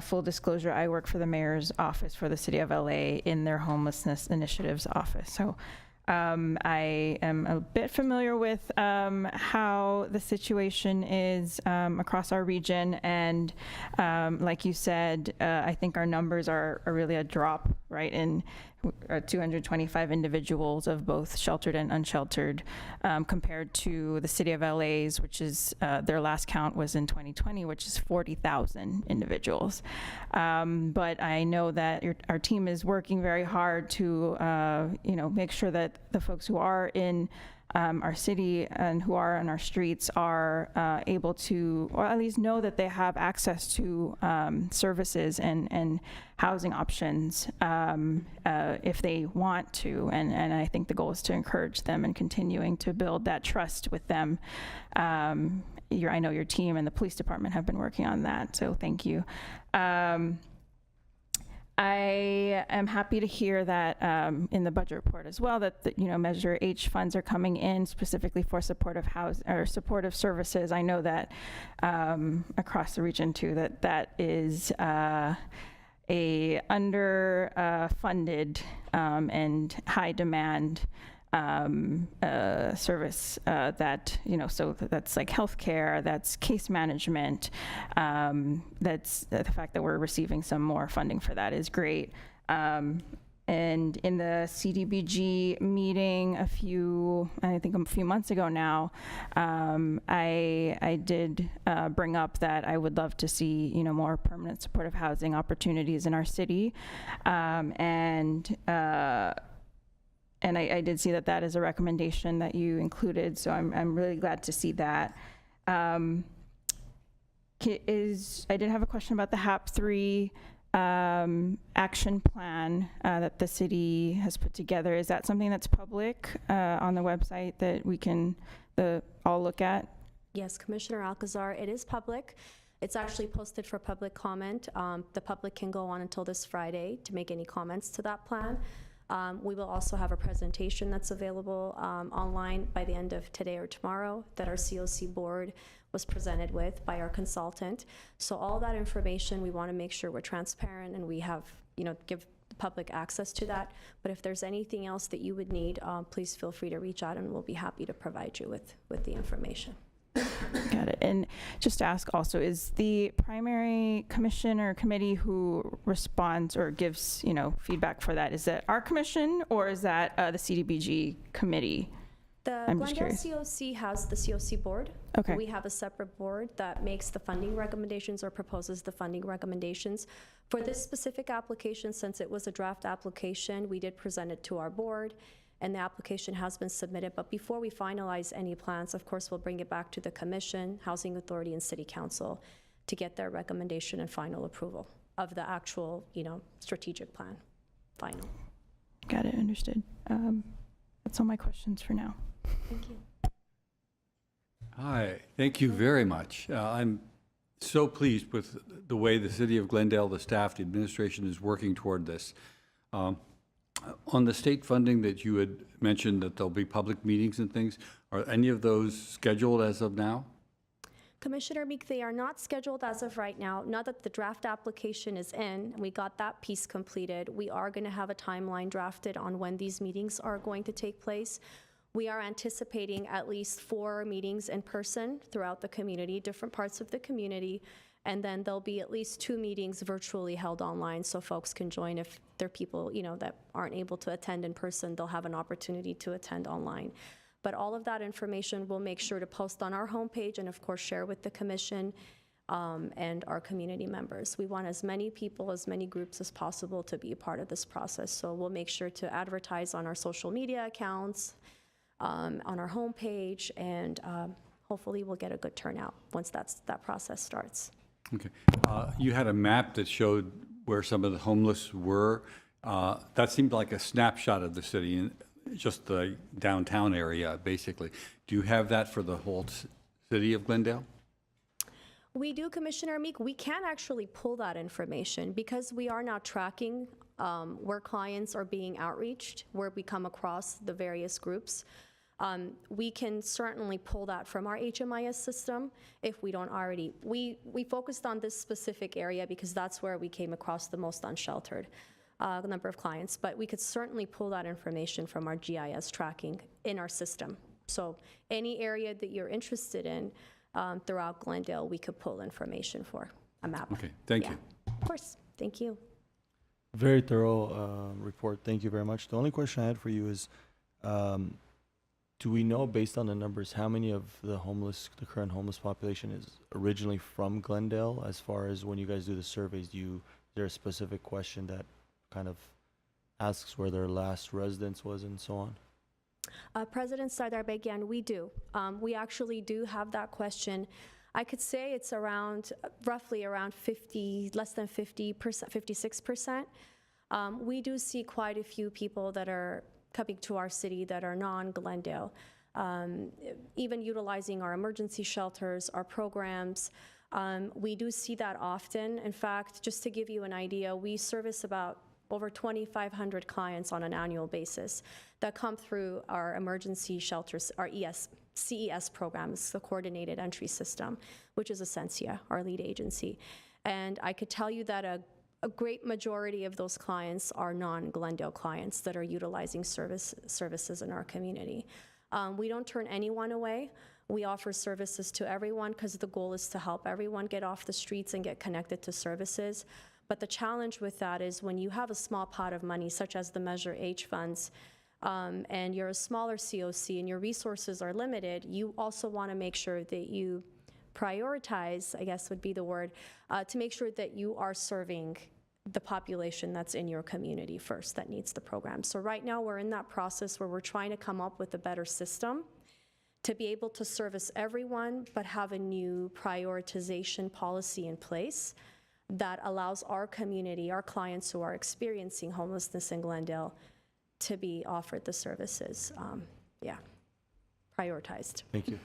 Full disclosure, I work for the mayor's office for the city of LA in their homelessness initiatives office. So I am a bit familiar with how the situation is across our region. And like you said, I think our numbers are really a drop, right, in 225 individuals of both sheltered and unsheltered compared to the city of LA's, which is their last count was in 2020, which is 40,000 individuals. But I know that our team is working very hard to make sure that the folks who are in our city and who are on our streets are able to, or at least know that they have access to services and housing options if they want to. And I think the goal is to encourage them and continuing to build that trust with them. I know your team and the police department have been working on that, so thank you. I am happy to hear that in the budget report as well that the, Measure H funds are coming in specifically for supportive supportive services. I know that across the region too that is a underfunded and high demand service that, so that's like healthcare, that's case management. That's the fact that we're receiving some more funding for that is great. And in the Cdbg meeting a few months ago now, I did bring up that I would love to see, more permanent supportive housing opportunities in our city. And I did see that is a recommendation that you included, so I'm really glad to see that. I did have a question about the HAP3 action plan that the city has put together. Is that something that's public on the website that we can all look at? Yes, Commissioner Alcazar, it is public. It's actually posted for public comment. The public can go on until this Friday to make any comments to that plan. We will also have a presentation that's available online by the end of today or tomorrow that our COC board was presented with by our consultant. So all that information, we want to make sure we're transparent and we have, give the public access to that. But if there's anything else that you would need, please feel free to reach out and we'll be happy to provide you with the information. Got it. And just to ask also, is the primary commission or committee who responds or gives, feedback for that, is that our commission or is that the Cdbg committee? The I'm just Glendale curious. COC has the COC board. Okay. We have a separate board that makes the funding recommendations or proposes the funding recommendations. For this specific application, since it was a draft application, we did present it to our board, and the application has been submitted. But before we finalize any plans, of course, we'll bring it back to the Commission, Housing Authority, and City Council to get their recommendation and final approval of the actual, strategic plan, final. Got it. Understood. That's all my questions for now. Thank you. Hi, thank you very much. I'm so pleased with the way the City of Glendale, the staff, the administration is working toward this. On the state funding that you had mentioned that there'll be public meetings and things, are any of those scheduled as of now? Commissioner Meek, they are not scheduled as of right now. Now that the draft application is in, and we got that piece completed, we are going to have a timeline drafted on when these meetings are going to take place. We are anticipating at least 4 meetings in person throughout the community, different parts of the community, and then there'll be at least 2 meetings virtually held online so folks can join. If there are people, that aren't able to attend in person, they'll have an opportunity to attend online. But all of that information we'll make sure to post on our homepage and of course share with the commission and our community members. We want as many people, as many groups as possible to be a part of this process. So we'll make sure to advertise on our social media accounts, on our homepage, and hopefully we'll get a good turnout once that process starts. Okay. You had a map that showed where some of the homeless were. That seemed like a snapshot of the city, and just the downtown area, basically. Do you have that for the whole city of Glendale? We do, Commissioner Meek. We can actually pull that information because we are now tracking where clients are being outreached, where we come across the various groups. We can certainly pull that from our HMIS system if we don't already. We focused on this specific area because that's where we came across the most unsheltered number of clients, but we could certainly pull that information from our GIS tracking in our system. So any area that you're interested in throughout Glendale, we could pull information for a map. Okay, thank you. Of course, thank you. Very thorough report. Thank you very much. The only question I had for you is, do we know, based on the numbers, how many of the current homeless population is originally from Glendale? As far as when you guys do the surveys, is there a specific question that kind of asks where their last residence was and so on? President Sardarbegian, we do. We actually do have that question. I could say it's roughly around 50, less than 50%, 56%. We do see quite a few people that are coming to our city that are non-Glendale, even utilizing our emergency shelters, our programs. We do see that often. In fact, just to give you an idea, we service about over 2,500 clients on an annual basis that come through our emergency shelters, our CES programs, the Coordinated Entry System, which is Essentia, our lead agency. And I could tell you that a great majority of those clients are non-Glendale clients that are utilizing services in our community. We don't turn anyone away. We offer services to everyone because the goal is to help everyone get off the streets and get connected to services. But the challenge with that is when you have a small pot of money, such as the Measure H funds, and you're a smaller COC and your resources are limited, you also want to make sure that you prioritize, I guess would be the word, to make sure that you are serving the population that's in your community first that needs the program. So right now we're in that process where we're trying to come up with a better system to be able to service everyone, but have a new prioritization policy in place that allows our community, our clients who are experiencing homelessness in Glendale, to be offered the services, prioritized. Thank you.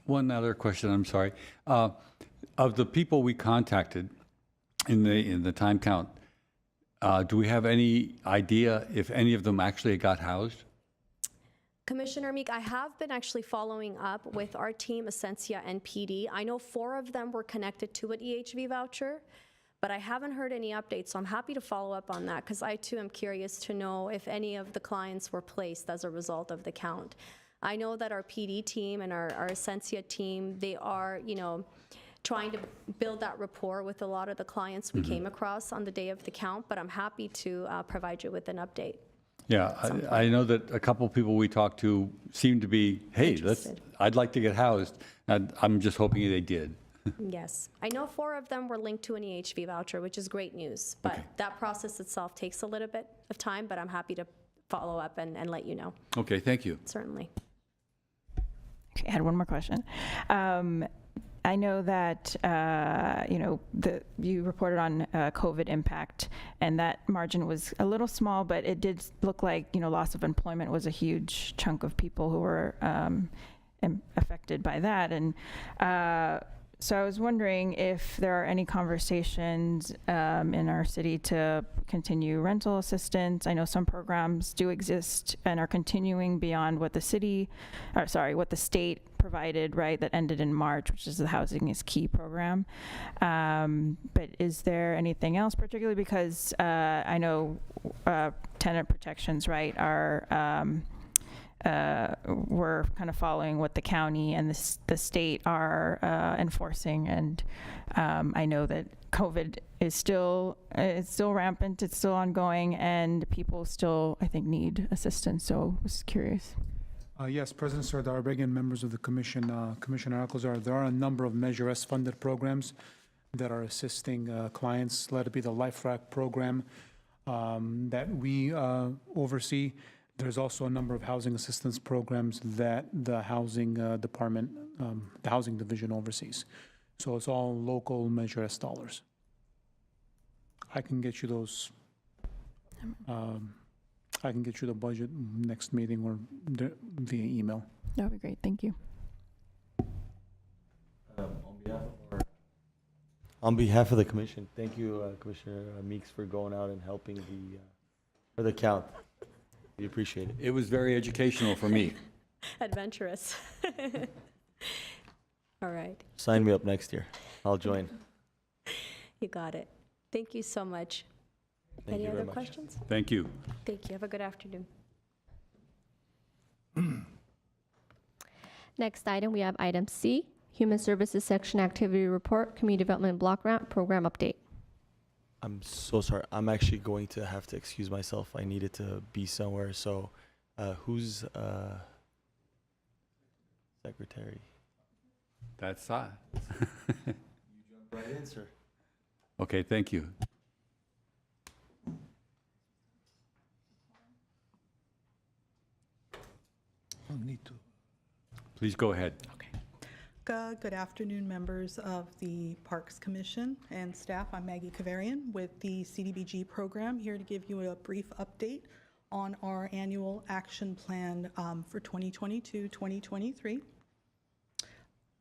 One other question, I'm sorry. Of the people we contacted in the time count, do we have any idea if any of them actually got housed? Commissioner Meek, I have been actually following up with our team, Essentia and PD. I know 4 of them were connected to an EHV voucher, but I haven't heard any updates, so I'm happy to follow up on that because I too am curious to know if any of the clients were placed as a result of the count. I know that our PD team and our Essentia team, they are, trying to build that rapport with a lot of the clients we came across on the day of the count, but I'm happy to provide you with an update. Yeah, I know that a couple people we talked to seemed to be, hey, I'd like to get housed. And I'm just hoping they did. Yes. I know 4 of them were linked to an EHV voucher, which is great news, but that process itself takes a little bit of time, but I'm happy to follow up and let you know. Okay, thank you. Certainly. Okay, I had one more question. I know that, you reported on COVID impact, and that margin was a little small, but it did look like, loss of employment was a huge chunk of people who were affected by that. And so I was wondering if there are any conversations in our city to continue rental assistance. I know some programs do exist and are continuing beyond what the state provided, right, that ended in March, which is the Housing is Key program. But is there anything else, particularly because I know tenant protections, right, are we're kind of following what the county and the state are enforcing, and I know that COVID is still rampant, it's still ongoing, and people still, I think, need assistance. So I was curious. Yes, President Sardar-Begin, members of the Commission, Commissioner Alcazar, there are a number of Measure S funded programs that are assisting clients, let it be the Life Rack program that we oversee. There's also a number of housing assistance programs that the housing department, the housing division oversees. So it's all local Measure S dollars. I can get you those. I can get you the budget next meeting or via email. That would be great. Thank you. On behalf of the commission, thank you, Commissioner Meeks, for going out and helping for the count. We appreciate it. It was very educational for me. Adventurous. All right. Sign me up next year. I'll join. You got it. Thank you so much. Thank Any you very other much. questions? Thank you. Thank you. Have a good afternoon. Next item, we have item C, Human Services Section Activity Report, Community Development Block Grant Program Update. I'm so sorry. I'm actually going to have to excuse myself. I needed to be somewhere. So who's secretary? That's You jump right in, sir. okay, thank you. Don't need to. Please go ahead. Good afternoon, members of the Parks Commission and staff. I'm Maggie Kavarian with the Cdbg program, here to give you a brief update on our annual action plan for 2022-2023.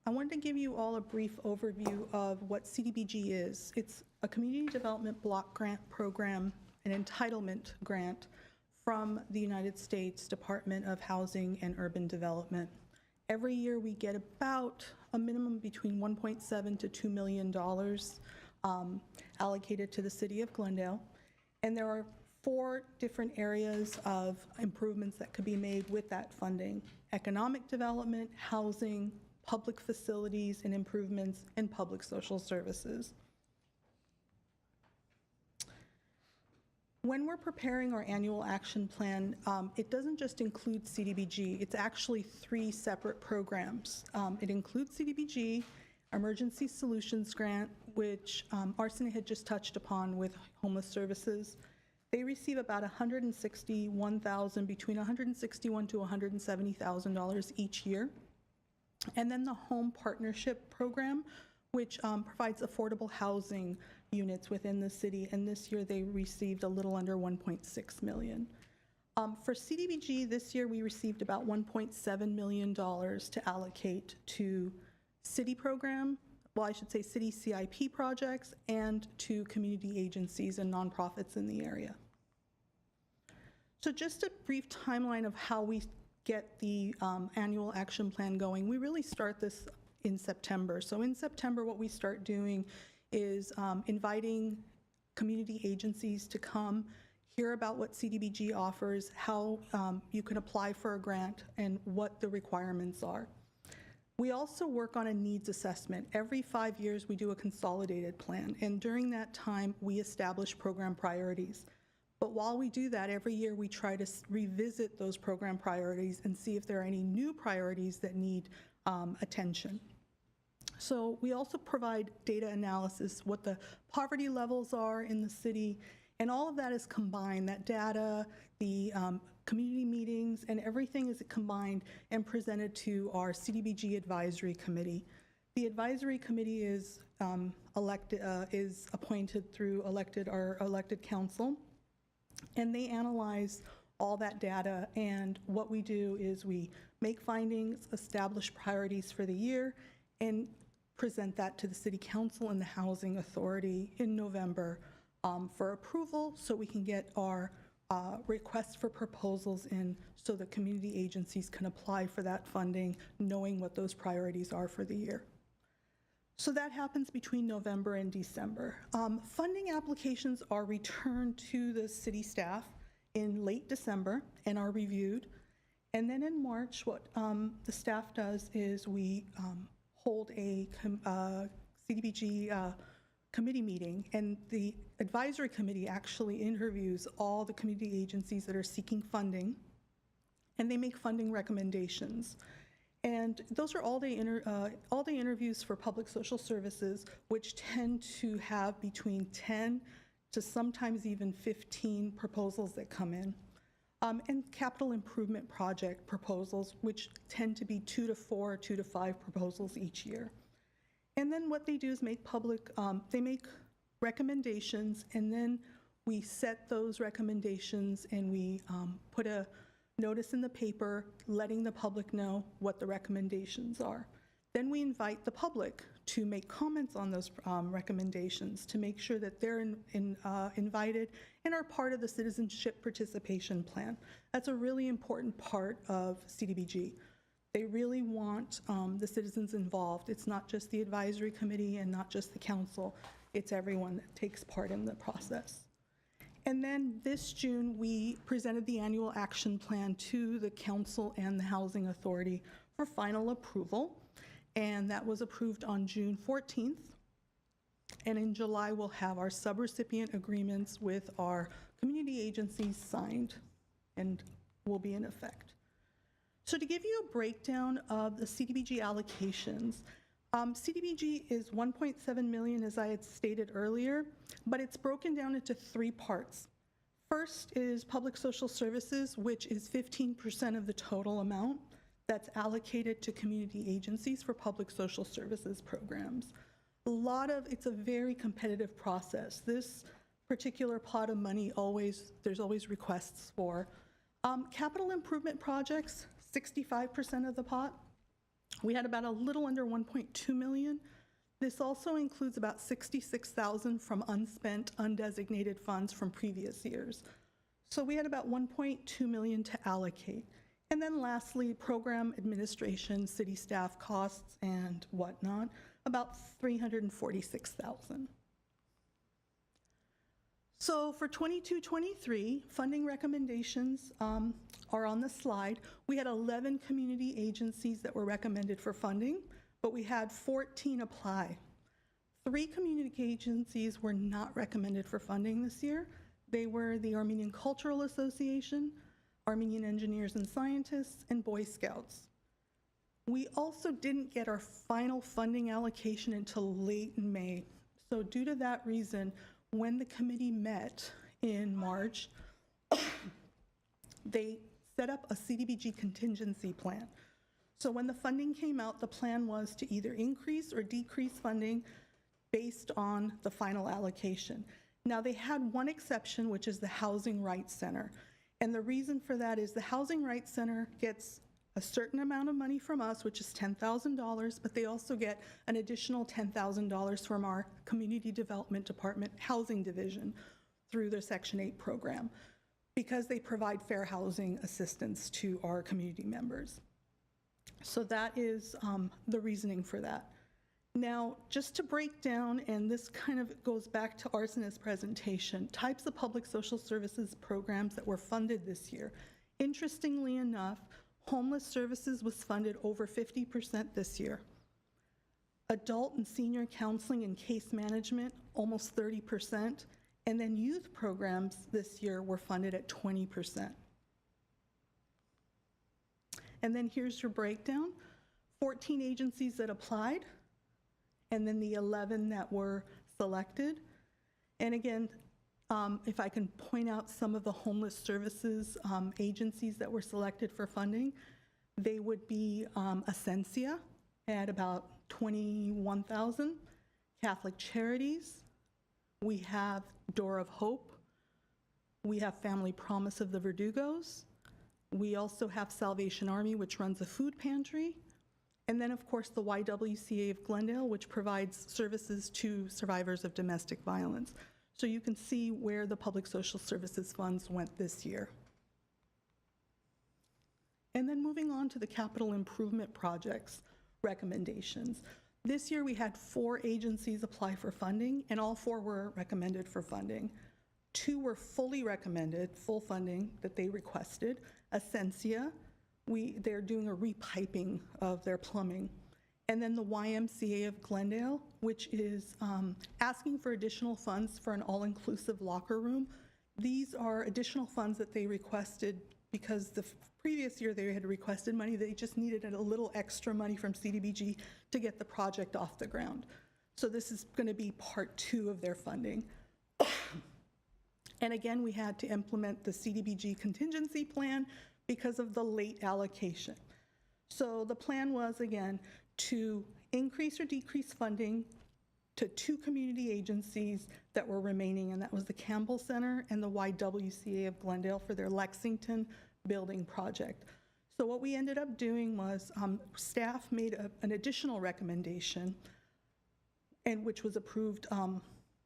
I wanted to give you all a brief overview of what Cdbg is. It's a community development block grant program, an entitlement grant from the United States Department of Housing and Urban Development. Every year we get about a minimum between $1.7 to $2 million allocated to the city of Glendale. And there are 4 different areas of improvements that could be made with that funding: economic development, housing, public facilities and improvements, and public social services. When we're preparing our annual action plan, it doesn't just include CDBG. It's actually 3 separate programs. It includes CDBG, Emergency Solutions Grant, which Arsene had just touched upon with homeless services. They receive about $161,000, between $161,000 to $170,000 each year. And then the Home Partnership Program, which provides affordable housing units within the city, and this year they received a little under $1.6 million. For CDBG, this year we received about $1.7 million to allocate to city program, well, I should say city CIP projects, and to community agencies and nonprofits in the area. So just a brief timeline of how we get the annual action plan going. We really start this in September. So in September, what we start doing is inviting community agencies to come, hear about what CDBG offers, how you can apply for a grant, and what the requirements are. We also work on a needs assessment. Every 5 years, we do a consolidated plan, and during that time, we establish program priorities. But while we do that, every year we try to revisit those program priorities and see if there are any new priorities that need attention. So we also provide data analysis, what the poverty levels are in the city, and all of that is combined. That data, the community meetings, and everything is combined and presented to our CDBG Advisory Committee. The Advisory Committee is appointed through our elected council, and they analyze all that data, and what we do is we make findings, establish priorities for the year, and present that to the City Council and the Housing Authority in November for approval, so we can get our requests for proposals in, so that community agencies can apply for that funding, knowing what those priorities are for the year. So that happens between November and December. Funding applications are returned to the city staff in late December and are reviewed. And then in March, what the staff does is we hold a CDBG committee meeting, and the advisory committee actually interviews all the community agencies that are seeking funding, and they make funding recommendations. And those are all-day interviews for public social services, which tend to have between 10 to sometimes even 15 proposals that come in. And capital improvement project proposals, which tend to be 2 to 4, 2 to 5 proposals each year. And then what they do is make they make recommendations, and then we set those recommendations, and we put a notice in the paper letting the public know what the recommendations are. Then we invite the public to make comments on those recommendations, to make sure that they're invited and are part of the citizenship participation plan. That's a really important part of CDBG. They really want the citizens involved. It's not just the advisory committee and not just the council. It's everyone that takes part in the process. And then this June, we presented the annual action plan to the council and the housing authority for final approval. And that was approved on June 14th. And in July, we'll have our subrecipient agreements with our community agencies signed and will be in effect. So to give you a breakdown of the CDBG allocations, CDBG is $1.7 million, as I had stated earlier, but it's broken down into 3 parts. First is public social services, which is 15% of the total amount that's allocated to community agencies for public social services programs. It's a very competitive process. This particular pot of money there's always requests for. Capital improvement projects, 65% of the pot. We had about a little under 1.2 million. This also includes about 66,000 from unspent, undesignated funds from previous years. So we had about 1.2 million to allocate. And then lastly, program administration, city staff costs and whatnot, about 346,000. So for 22-23, funding recommendations are on the slide. We had 11 community agencies that were recommended for funding, but we had 14 apply. 3 community agencies were not recommended for funding this year. They were the Armenian Cultural Association, Armenian Engineers and Scientists, and Boy Scouts. We also didn't get our final funding allocation until late in May. So due to that reason, when the committee met in March, they set up a Cdbg contingency plan. So when the funding came out, the plan was to either increase or decrease funding based on the final allocation. Now, they had one exception, which is the Housing Rights Center. And the reason for that is the Housing Rights Center gets a certain amount of money from us, which is $10,000, but they also get an additional $10,000 from our Community Development Department Housing Division through their Section 8 program, because they provide fair housing assistance to our community members. So that is the reasoning for that. Now, just to break down, and this kind of goes back to Arsenia's presentation, types of public social services programs that were funded this year. Interestingly enough, homeless services was funded over 50% this year. Adult and senior counseling and case management, almost 30%. And then youth programs this year were funded at 20%. And then here's your breakdown. 14 agencies that applied, and then the 11 that were selected. And again, if I can point out some of the homeless services agencies that were selected for funding, they would be Ascensia at about 21,000, Catholic Charities, we have Door of Hope, we have Family Promise of the Verdugos, we also have Salvation Army, which runs a food pantry, and then of course the YWCA of Glendale, which provides services to survivors of domestic violence. So you can see where the public social services funds went this year. And then moving on to the capital improvement projects recommendations. This year we had 4 agencies apply for funding, and all 4 were recommended for funding. 2 were fully recommended, full funding that they requested. Ascensia, they're doing a repiping of their plumbing. And then the YMCA of Glendale, which is asking for additional funds for an all-inclusive locker room. These are additional funds that they requested because the previous year they had requested money. They just needed a little extra money from Cdbg to get the project off the ground. So this is going to be part 2 of their funding. And again, we had to implement the Cdbg contingency plan because of the late allocation. So the plan was, again, to increase or decrease funding to 2 community agencies that were remaining, and that was the Campbell Center and the YWCA of Glendale for their Lexington building project. So what we ended up doing was staff made an additional recommendation, and which was approved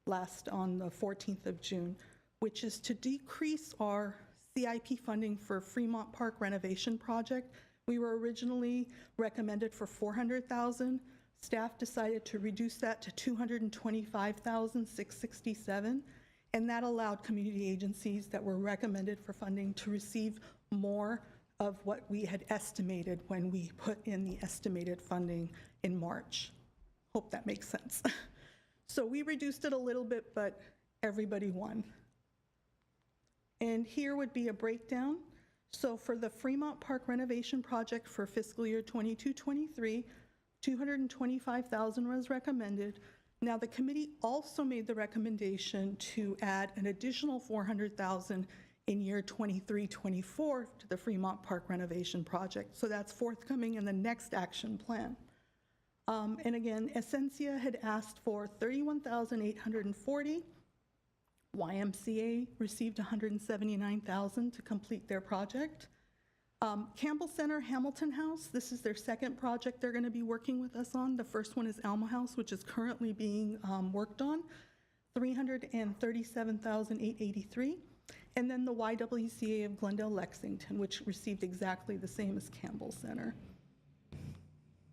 last on the 14th of June, which is to decrease our CIP funding for Fremont Park renovation project. We were originally recommended for $400,000. Staff decided to reduce that to $225,667, and that allowed community agencies that were recommended for funding to receive more of what we had estimated when we put in the estimated funding in March. Hope that makes sense. So we reduced it a little bit, but everybody won. And here would be a breakdown. So for the Fremont Park renovation project for fiscal year 22-23, $225,000 was recommended. Now the committee also made the recommendation to add an additional $400,000 in year 23-24 to the Fremont Park renovation project. So that's forthcoming in the next action plan. And again, Ascensia had asked for $31,840. YMCA received $179,000 to complete their project. Campbell Center, Hamilton House, this is their second project they're going to be working with us on. The first one is Alma House, which is currently being worked on, $337,883. And then the YWCA of Glendale, Lexington, which received exactly the same as Campbell Center.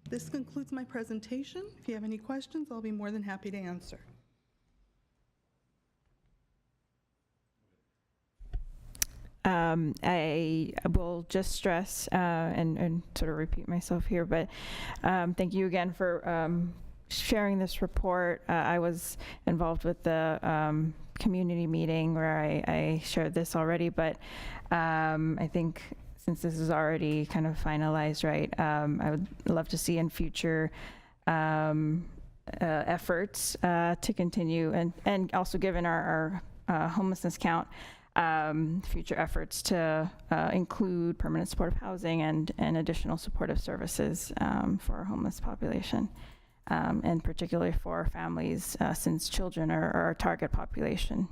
This concludes my presentation. If you have any questions, I'll be more than happy to answer. I will just stress and sort of repeat myself here, but thank you again for sharing this report. I was involved with the community meeting where I shared this already, but I think since this is already kind of finalized, right, I would love to see in future efforts to continue, and also given our homelessness count, future efforts to include permanent supportive housing and additional supportive services for our homeless population, and particularly for families, since children are our target population.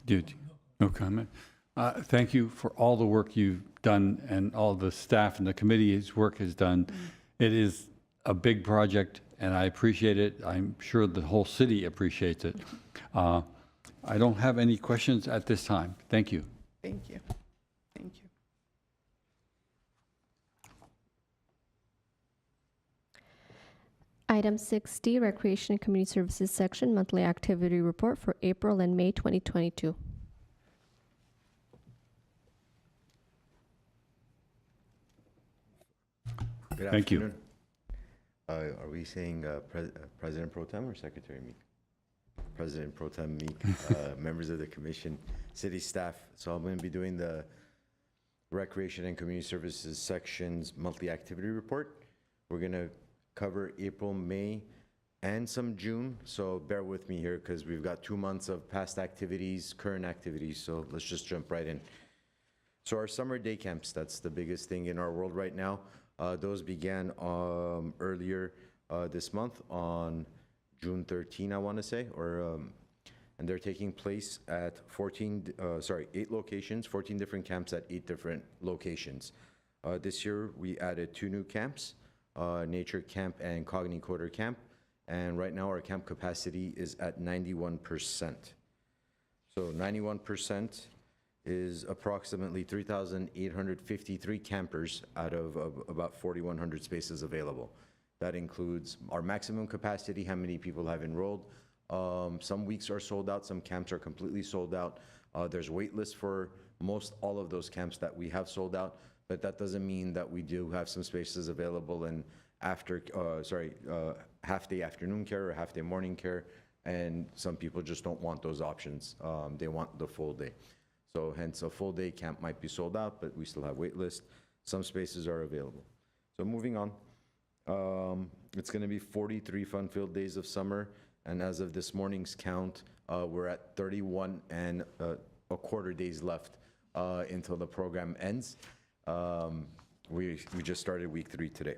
Dude, no comment. Thank you for all the work you've done and all the staff and the committee's work has done. It is a big project, and I appreciate it. I'm sure the whole city appreciates it. I don't have any questions at this time. Thank you. Thank you. Thank you. Item 6D, Recreation and Community Services Section, Monthly Activity Report for April and May 2022. Good Thank you. afternoon. Are we saying President Pro Tem or Secretary Meek? President Pro Tem Meek, members of the commission, city staff. So I'm going to be doing the Recreation and Community Services section's monthly activity report. We're going to cover April, May, and some June. So bear with me here because we've got 2 months of past activities, current activities. So let's just jump right in. So our summer day camps, that's the biggest thing in our world right now. Those began earlier this month on June 13, I want to say, and they're taking place at 8 locations, 14 different camps at 8 different locations. This year, we added 2 new camps, Nature Camp and Cognicoder Camp, and right now our camp capacity is at 91%. So 91% is approximately 3,853 campers out of about 4,100 spaces available. That includes our maximum capacity, how many people have enrolled. Some weeks are sold out, some camps are completely sold out. There's wait lists for most all of those camps that we have sold out, but that doesn't mean that we do have some spaces available in half-day afternoon care or half-day morning care, and some people just don't want those options. They want the full day. So hence a full day camp might be sold out, but we still have wait lists. Some spaces are available. So moving on, it's gonna be 43 fun-filled days of summer. And as of this morning's count, we're at 31 and a quarter days left until the program ends. We just started week 3 today.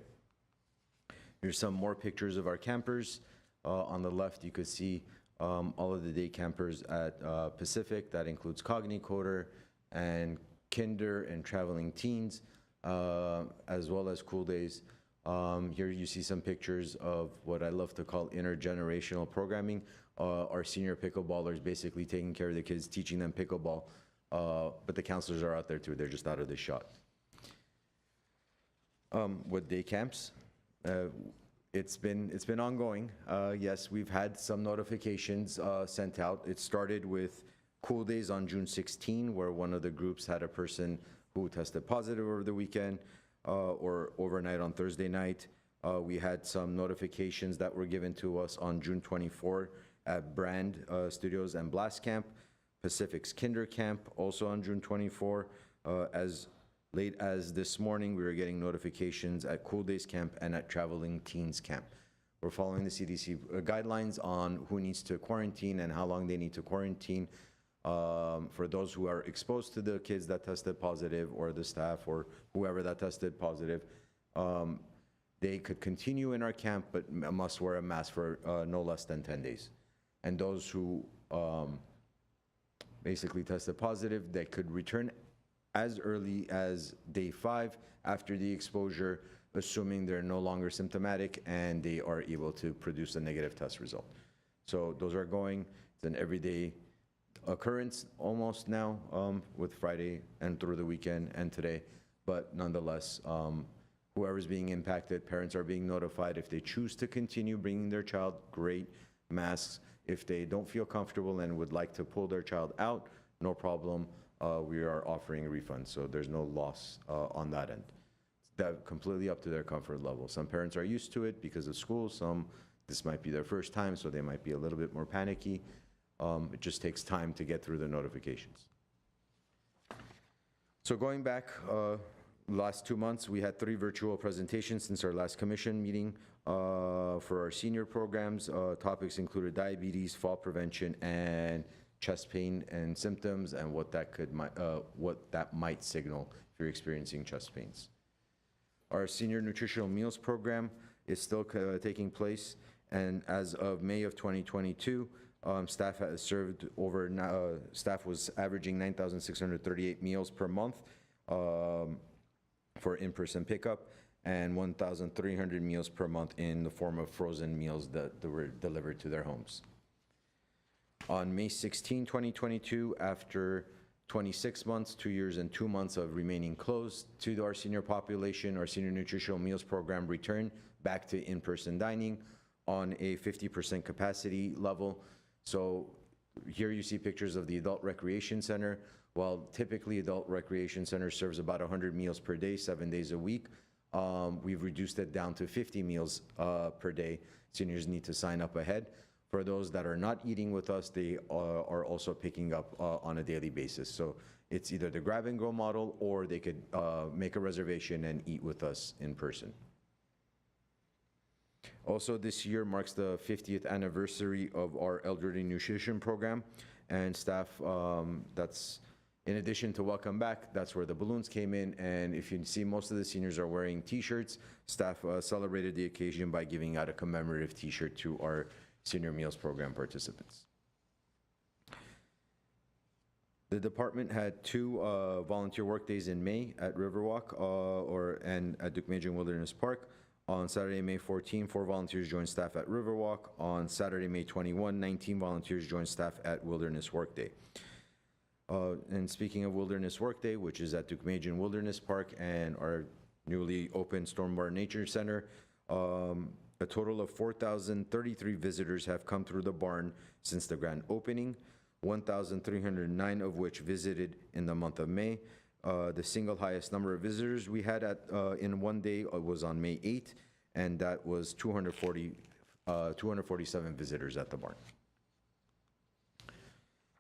Here's some more pictures of our campers. On the left, you could see all of the day campers at Pacific. That includes Cognicoder and Kinder and traveling teens, as well as Cool Days. Here you see some pictures of what I love to call intergenerational programming. Our senior pickleballers basically taking care of the kids, teaching them pickleball, but the counselors are out there too. They're just out of the shot. With day camps, it's been ongoing. Yes, we've had some notifications sent out. It started with Cool Days on June 16, where one of the groups had a person who tested positive over the weekend or overnight on Thursday night. We had some notifications that were given to us on June 24 at Brand Studios and Blast Camp, Pacific's Kinder Camp, also on June 24. As late as this morning, we were getting notifications at Cool Days Camp and at Traveling Teens Camp. We're following the CDC guidelines on who needs to quarantine and how long they need to quarantine. For those who are exposed to the kids that tested positive or the staff or whoever that tested positive, they could continue in our camp but must wear a mask for no less than 10 days. And those who basically tested positive, they could return as early as day 5 after the exposure, assuming they're no longer symptomatic and they are able to produce a negative test result. So those are going. It's an everyday occurrence almost now, with Friday and through the weekend and today. But nonetheless, whoever's being impacted, parents are being notified. If they choose to continue bringing their child, great. Masks. If they don't feel comfortable and would like to pull their child out, no problem. We are offering refunds, so there's no loss on that end. That's completely up to their comfort level. Some parents are used to it because of school. Some, this might be their first time, so they might be a little bit more panicky. It just takes time to get through the notifications. So going back, last 2 months, we had 3 virtual presentations since our last commission meeting. For our senior programs, topics included diabetes, fall prevention, and chest pain and symptoms, and what that might signal if you're experiencing chest pains. Our senior nutritional meals program is still taking place, and as of May of 2022, staff has served staff was averaging 9,638 meals per month for in-person pickup, and 1,300 meals per month in the form of frozen meals that were delivered to their homes. On May 16, 2022, after 26 months, 2 years and 2 months of remaining closed to our senior population, our senior nutritional meals program returned back to in-person dining on a 50% capacity level. So here you see pictures of the adult recreation center. While typically adult recreation center serves about 100 meals per day, 7 days a week, we've reduced it down to 50 meals per day. Seniors need to sign up ahead. For those that are not eating with us, they are also picking up on a daily basis. So it's either the grab and go model, or they could make a reservation and eat with us in person. Also, this year marks the 50th anniversary of our elderly nutrition program, and staff, that's in addition to welcome back, that's where the balloons came in. And if you see, most of the seniors are wearing t-shirts. Staff celebrated the occasion by giving out a commemorative t-shirt to our senior meals program participants. The department had 2 volunteer work days in May at Riverwalk and at Duke-Major Wilderness Park. On Saturday, May 14, 4 volunteers joined staff at Riverwalk. On Saturday, May 21, 19 volunteers joined staff at Wilderness Workday. And speaking of Wilderness Workday, which is at Duke-Major Wilderness Park and our newly opened Stormwater Nature Center, a total of 4,033 visitors have come through the barn since the grand opening, 1,309 of which visited in the month of May. The single highest number of visitors we had in one day was on May 8th, and that was 247 visitors at the barn.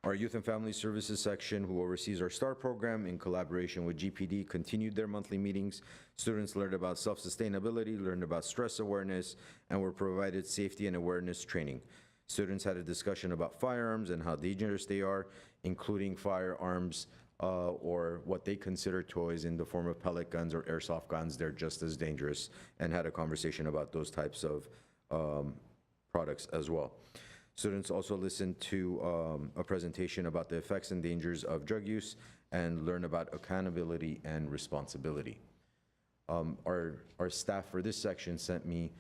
Our Youth and Family Services section, who oversees our STAR program in collaboration with GPD, continued their monthly meetings. Students learned about self-sustainability, learned about stress awareness, and were provided safety and awareness training. Students had a discussion about firearms and how dangerous they are, including firearms or what they consider toys in the form of pellet guns or airsoft guns. They're just as dangerous, and had a conversation about those types of products as well. Students also listened to a presentation about the effects and dangers of drug use and learn about accountability and responsibility. Our staff for this section sent me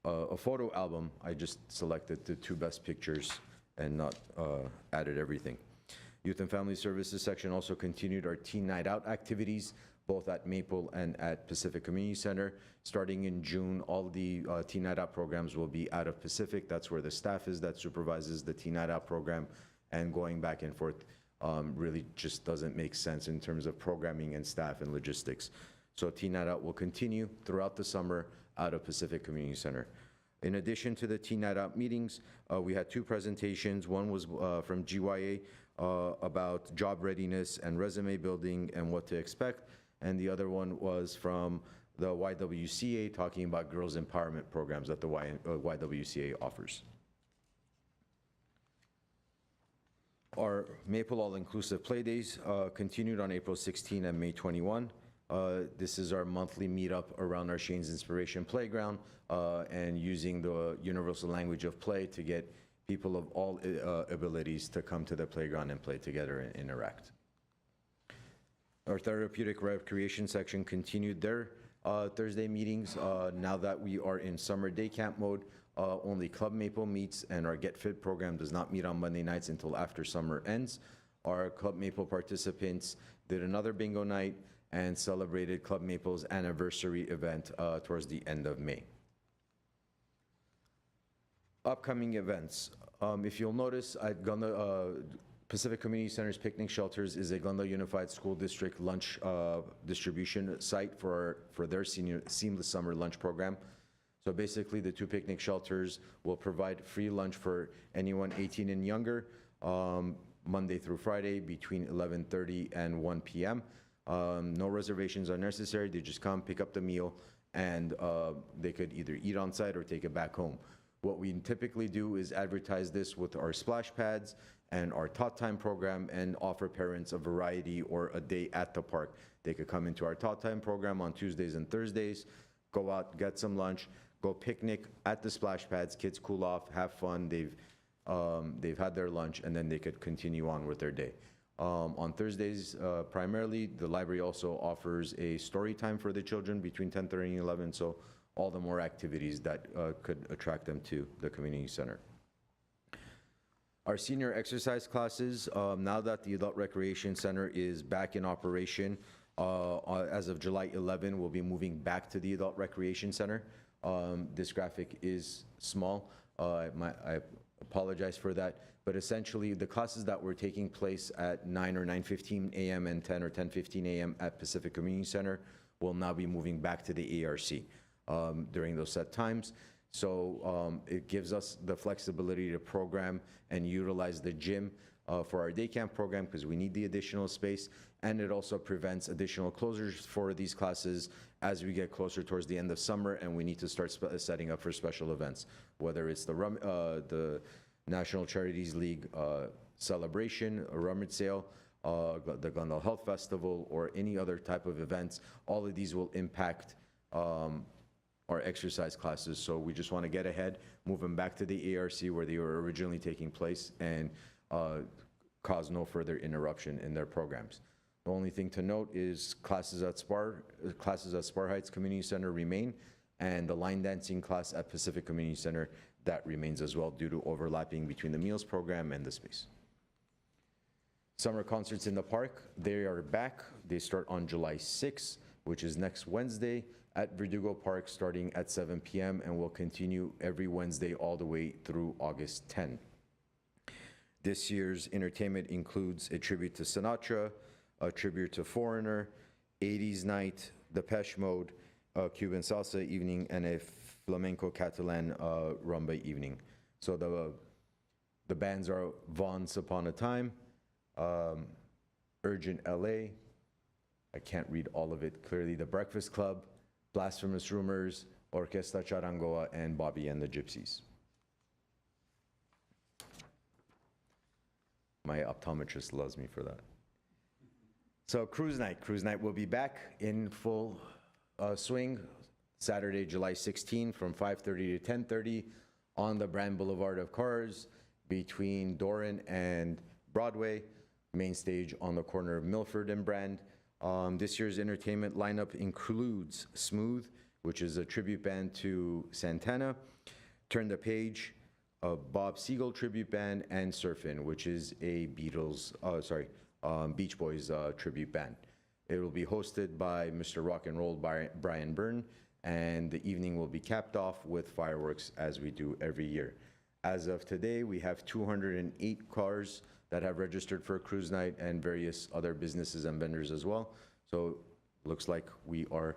a photo album. I just selected the 2 best pictures and not added everything. Youth and Family Services section also continued our Teen Night Out activities, both at Maple and at Pacific Community Center. Starting in June, all the Teen Night Out programs will be out of Pacific. That's where the staff is that supervises the Teen Night Out program, and going back and forth really just doesn't make sense in terms of programming and staff and logistics. So Teen Night Out will continue throughout the summer out of Pacific Community Center. In addition to the Teen Night Out meetings, we had 2 presentations. One was from GYA about job readiness and resume building and what to expect. And the other one was from the YWCA, talking about girls' empowerment programs that the YWCA offers. Our Maple All-Inclusive Play Days continued on April 16 and May 21. This is our monthly meetup around our Shane's Inspiration Playground and using the universal language of play to get people of all abilities to come to the playground and play together and interact. Our therapeutic recreation section continued their Thursday meetings. Now that we are in summer day camp mode, only Club Maple meets, and our Get Fit program does not meet on Monday nights until after summer ends. Our Club Maple participants did another bingo night and celebrated Club Maple's anniversary event towards the end of May. Upcoming events. If you'll notice, at Glendale, Pacific Community Center's Picnic Shelters is a Glendale Unified School District lunch distribution site for their seamless summer lunch program. So basically, the 2 picnic shelters will provide free lunch for anyone 18 and younger, Monday through Friday between 11:30 and 1 p.m. No reservations are necessary. They just come, pick up the meal, and they could either eat on site or take it back home. What we typically do is advertise this with our splash pads and our Tot Time program and offer parents a variety or a day at the park. They could come into our Tot Time program on Tuesdays and Thursdays, go out, get some lunch, go picnic at the splash pads, kids cool off, have fun, they've had their lunch, and then they could continue on with their day. On Thursdays, primarily, the library also offers a story time for the children between 10:30 and 11, so all the more activities that could attract them to the community center. Our senior exercise classes, now that the Adult Recreation Center is back in operation, as of July 11, we'll be moving back to the Adult Recreation Center. This graphic is small. I apologize for that, but essentially the classes that were taking place at 9 or 9:15 a.m. and 10 or 10:15 a.m. at Pacific Community Center will now be moving back to the ARC during those set times. So it gives us the flexibility to program and utilize the gym for our day camp program because we need the additional space, and it also prevents additional closures for these classes as we get closer towards the end of summer and we need to start setting up for special events, whether it's the National Charities League celebration, a rummage sale, the Glendale Health Festival, or any other type of events. All of these will impact our exercise classes, so we just want to get ahead, move them back to the ARC where they were originally taking place, and cause no further interruption in their programs. The only thing to note is classes at Spar Heights Community Center remain, and the line dancing class at Pacific Community Center, that remains as well due to overlapping between the meals program and the space. Summer concerts in the park, they are back. They start on July 6th, which is next Wednesday, at Verdugo Park starting at 7 p.m. and will continue every Wednesday all the way through August 10. This year's entertainment includes a tribute to Sinatra, a tribute to Foreigner, 80s Night, Depeche Mode, a Cuban Salsa evening, and a Flamenco Catalan rumba evening. So the bands are Once Upon a Time, Urgent LA, I can't read all of it clearly, The Breakfast Club, Blasphemous Rumors, Orquesta Charangoa, and Bobby and the Gypsies. My optometrist loves me for that. So Cruise Night will be back in full swing Saturday, July 16 from 5:30 to 10:30 on the Brand Boulevard of Cars between Doran and Broadway, main stage on the corner of Milford and Brand. This year's entertainment lineup includes Smooth, which is a tribute band to Santana, Turn the Page, a Bob Seger tribute band, and Surfin', which is a Beach Boys tribute band. It will be hosted by Mr. Rock and Roll Brian Byrne, and the evening will be capped off with fireworks as we do every year. As of today, we have 208 cars that have registered for Cruise Night and various other businesses and vendors as well. So looks like we are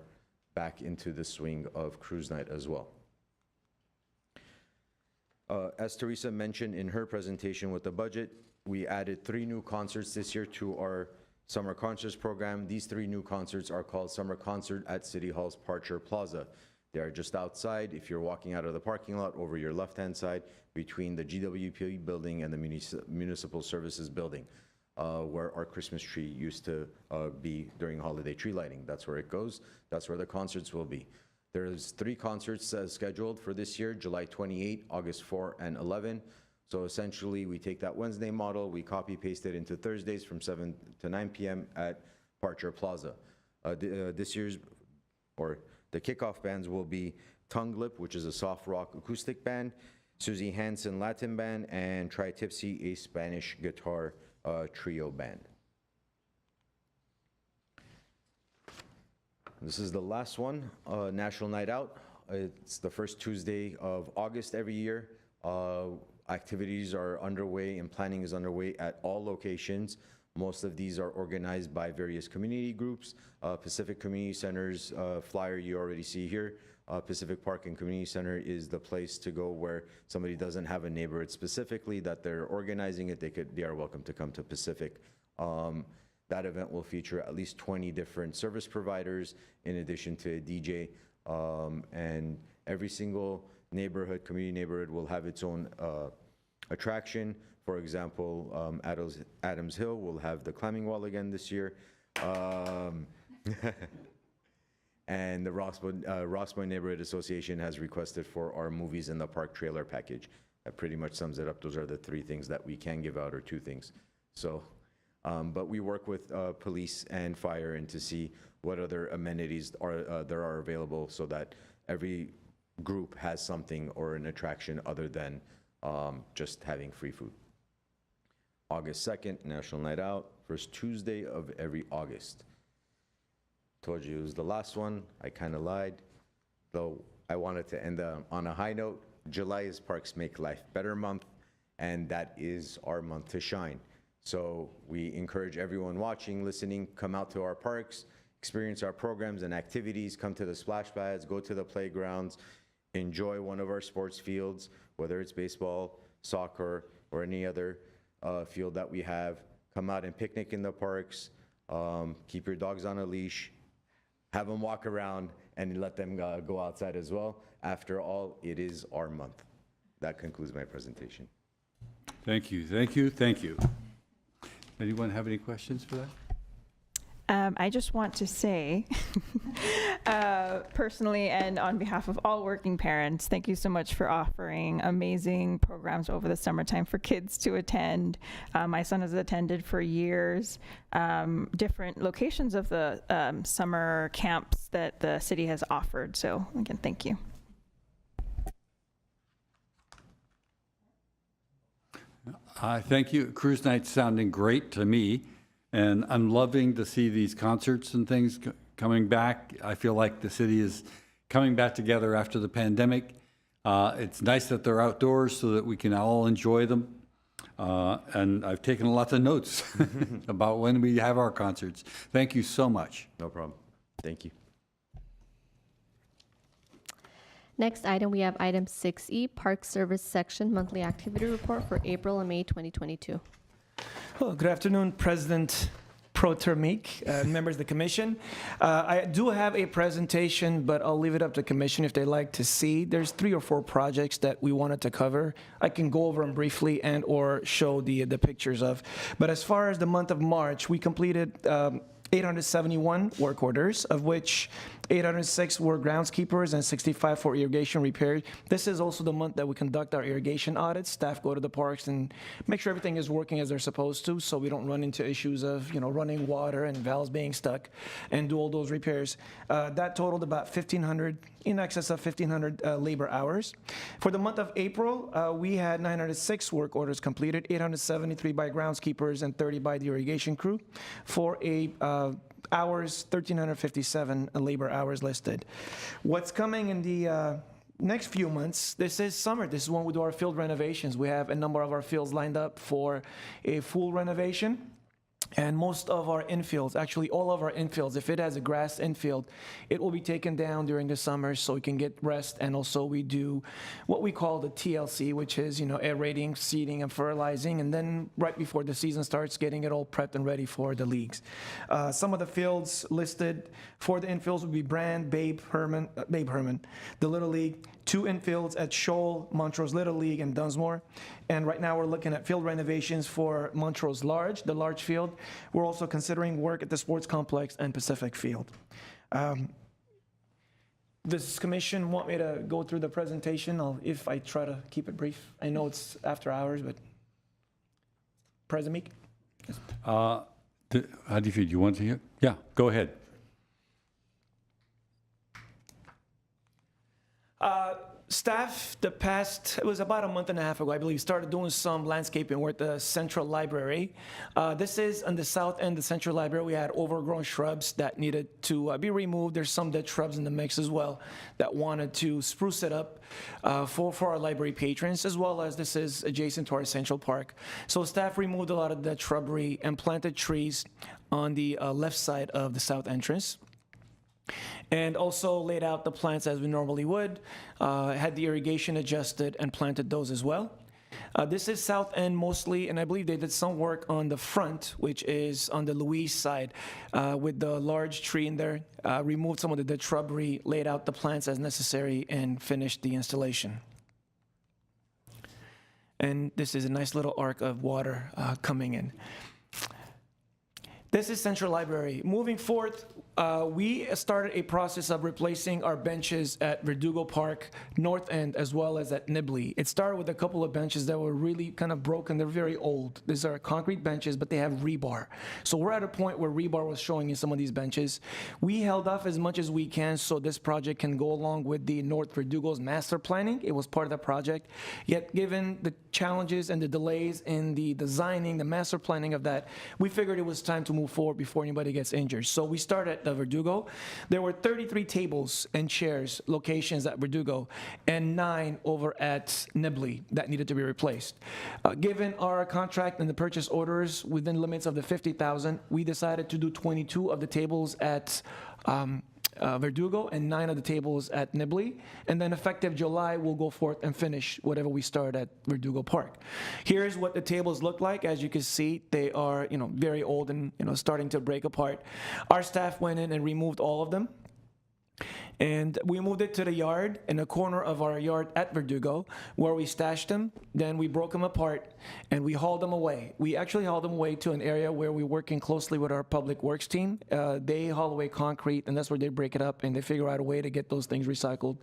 back into the swing of Cruise Night as well. As Teresa mentioned in her presentation with the budget, we added 3 new concerts this year to our summer concerts program. These 3 new concerts are called Summer Concert at City Hall's Parcher Plaza. They are just outside, if you're walking out of the parking lot, over your left-hand side between the GWP building and the Municipal Services building, where our Christmas tree used to be during holiday tree lighting. That's where it goes. That's where the concerts will be. There's 3 concerts scheduled for this year, July 28, August 4, and 11. So essentially, we take that Wednesday model, we copy-paste it into Thursdays from 7 to 9 p.m. at Parcher Plaza. This year's, or the kickoff bands will be Tongue Lip, which is a soft rock acoustic band, Susie Hansen Latin band, and Tri Tipsy, a Spanish guitar trio band. This is the last one, National Night Out. It's the first Tuesday of August every year. Activities are underway and planning is underway at all locations. Most of these are organized by various community groups. Pacific Community Center's flyer you already see here. Pacific Park and Community Center is the place to go where somebody doesn't have a neighborhood specifically that they're organizing it. They are welcome to come to Pacific. That event will feature at least 20 different service providers in addition to a DJ. And every single neighborhood, community neighborhood will have its own attraction. For example, Adams Hill will have the climbing wall again this year. And the Roxboy Neighborhood Association has requested for our Movies in the Park trailer package. That pretty much sums it up. Those are the 3 things that we can give out, or 2 things. So, but we work with police and fire and to see what other amenities there are available so that every group has something or an attraction other than just having free food. August 2nd, National Night Out, first Tuesday of every August. Told you it was the last one. I kind of lied, though I wanted to end on a high note. July is Parks Make Life Better month, and that is our month to shine. So we encourage everyone watching, listening, come out to our parks, experience our programs and activities, come to the splash pads, go to the playgrounds, enjoy one of our sports fields, whether it's baseball, soccer, or any other field that we have. Come out and picnic in the parks. Keep your dogs on a leash. Have them walk around and let them go outside as well. After all, it is our month. That concludes my presentation. Thank you, thank you, thank you. Anyone have any questions for that? I just want to say, personally and on behalf of all working parents, thank you so much for offering amazing programs over the summertime for kids to attend. My son has attended for years, different locations of the summer camps that the city has offered. So again, thank you. Thank you. Cruise night's sounding great to me, and I'm loving to see these concerts and things coming back. I feel like the city is coming back together after the pandemic. It's nice that they're outdoors so that we can all enjoy them. And I've taken lots of notes about when we have our concerts. Thank you so much. No problem. Thank you. Next item, we have item 6E, Park Service Section Monthly Activity Report for April and May 2022. Well, good afternoon, President Pro Tem Meek, members of the commission. I do have a presentation, but I'll leave it up to the commission if they'd like to see. There's 3 or 4 projects that we wanted to cover. I can go over them briefly and or show the pictures of. But as far as the month of March, we completed 871 work orders, of which 806 were groundskeepers and 65 for irrigation repairs. This is also the month that we conduct our irrigation audits. Staff go to the parks and make sure everything is working as they're supposed to, so we don't run into issues of running water and valves being stuck, and do all those repairs. That totaled about 1,500, in excess of 1,500 labor hours. For the month of April, we had 906 work orders completed, 873 by groundskeepers and 30 by the irrigation crew, for a hours, 1,357 labor hours listed. What's coming in the next few months, this is summer. This is when we do our field renovations. We have a number of our fields lined up for a full renovation. And most of our infields, actually all of our infields, if it has a grass infield, it will be taken down during the summer so we can get rest. And also we do what we call the TLC, which is, aerating, seeding, and fertilizing. And then right before the season starts, getting it all prepped and ready for the leagues. Some of the fields listed for the infields would be Brand, Babe Herman, the Little League, 2 infields at Shoal, Montrose Little League, and Dunsmore. And right now we're looking at field renovations for Montrose Large, the large field. We're also considering work at the sports complex and Pacific Field. This commission want me to go through the presentation, if I try to keep it brief. I know it's after hours, but President Meek? Yes. How do you feel? Do you want to hear? Yeah, go ahead. Staff, it was about a month and a half ago, I believe, started doing some landscaping work at the Central Library. This is on the south end of the Central Library. We had overgrown shrubs that needed to be removed. There's some dead shrubs in the mix as well that wanted to spruce it up for our library patrons, as well as this is adjacent to our Central Park. So staff removed a lot of that shrubbery and planted trees on the left side of the south entrance. And also laid out the plants as we normally would, had the irrigation adjusted and planted those as well. This is south end mostly, and I believe they did some work on the front, which is on the Louise side, with the large tree in there, removed some of the dead shrubbery, laid out the plants as necessary, and finished the installation. And this is a nice little arc of water coming in. This is Central Library. Moving forth, we started a process of replacing our benches at Verdugo Park, North End, as well as at Nibley. It started with a couple of benches that were really kind of broken. They're very old. These are concrete benches, but they have rebar. So we're at a point where rebar was showing in some of these benches. We held off as much as we can so this project can go along with the North Verdugo's master planning. It was part of the project. Yet given the challenges and the delays in the designing, the master planning of that, we figured it was time to move forward before anybody gets injured. So we started at the Verdugo. There were 33 tables and chairs locations at Verdugo and 9 over at Nibley that needed to be replaced. Given our contract and the purchase orders within limits of the $50,000, we decided to do 22 of the tables at Verdugo and 9 of the tables at Nibley, and then effective July, we'll go forth and finish whatever we start at Verdugo Park. Here's what the tables look like. As you can see, they are, very old and, starting to break apart. Our staff went in and removed all of them. And we moved it to the yard, in the corner of our yard at Verdugo, where we stashed them. Then we broke them apart, and we hauled them away. We actually hauled them away to an area where we're working closely with our public works team. They haul away concrete, and that's where they break it up, and they figure out a way to get those things recycled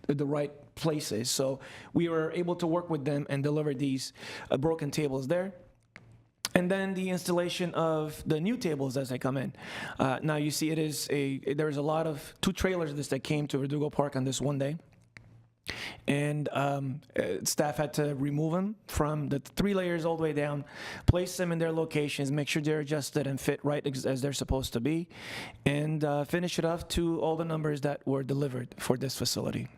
to the right places. So we were able to work with them and deliver these broken tables there. And then the installation of the new tables as they come in. Now you see there's a lot of 2 trailers of this that came to Verdugo Park on this one day. And staff had to remove them from the 3 layers all the way down, place them in their locations, make sure they're adjusted and fit right as they're supposed to be, and finish it off to all the numbers that were delivered for this facility.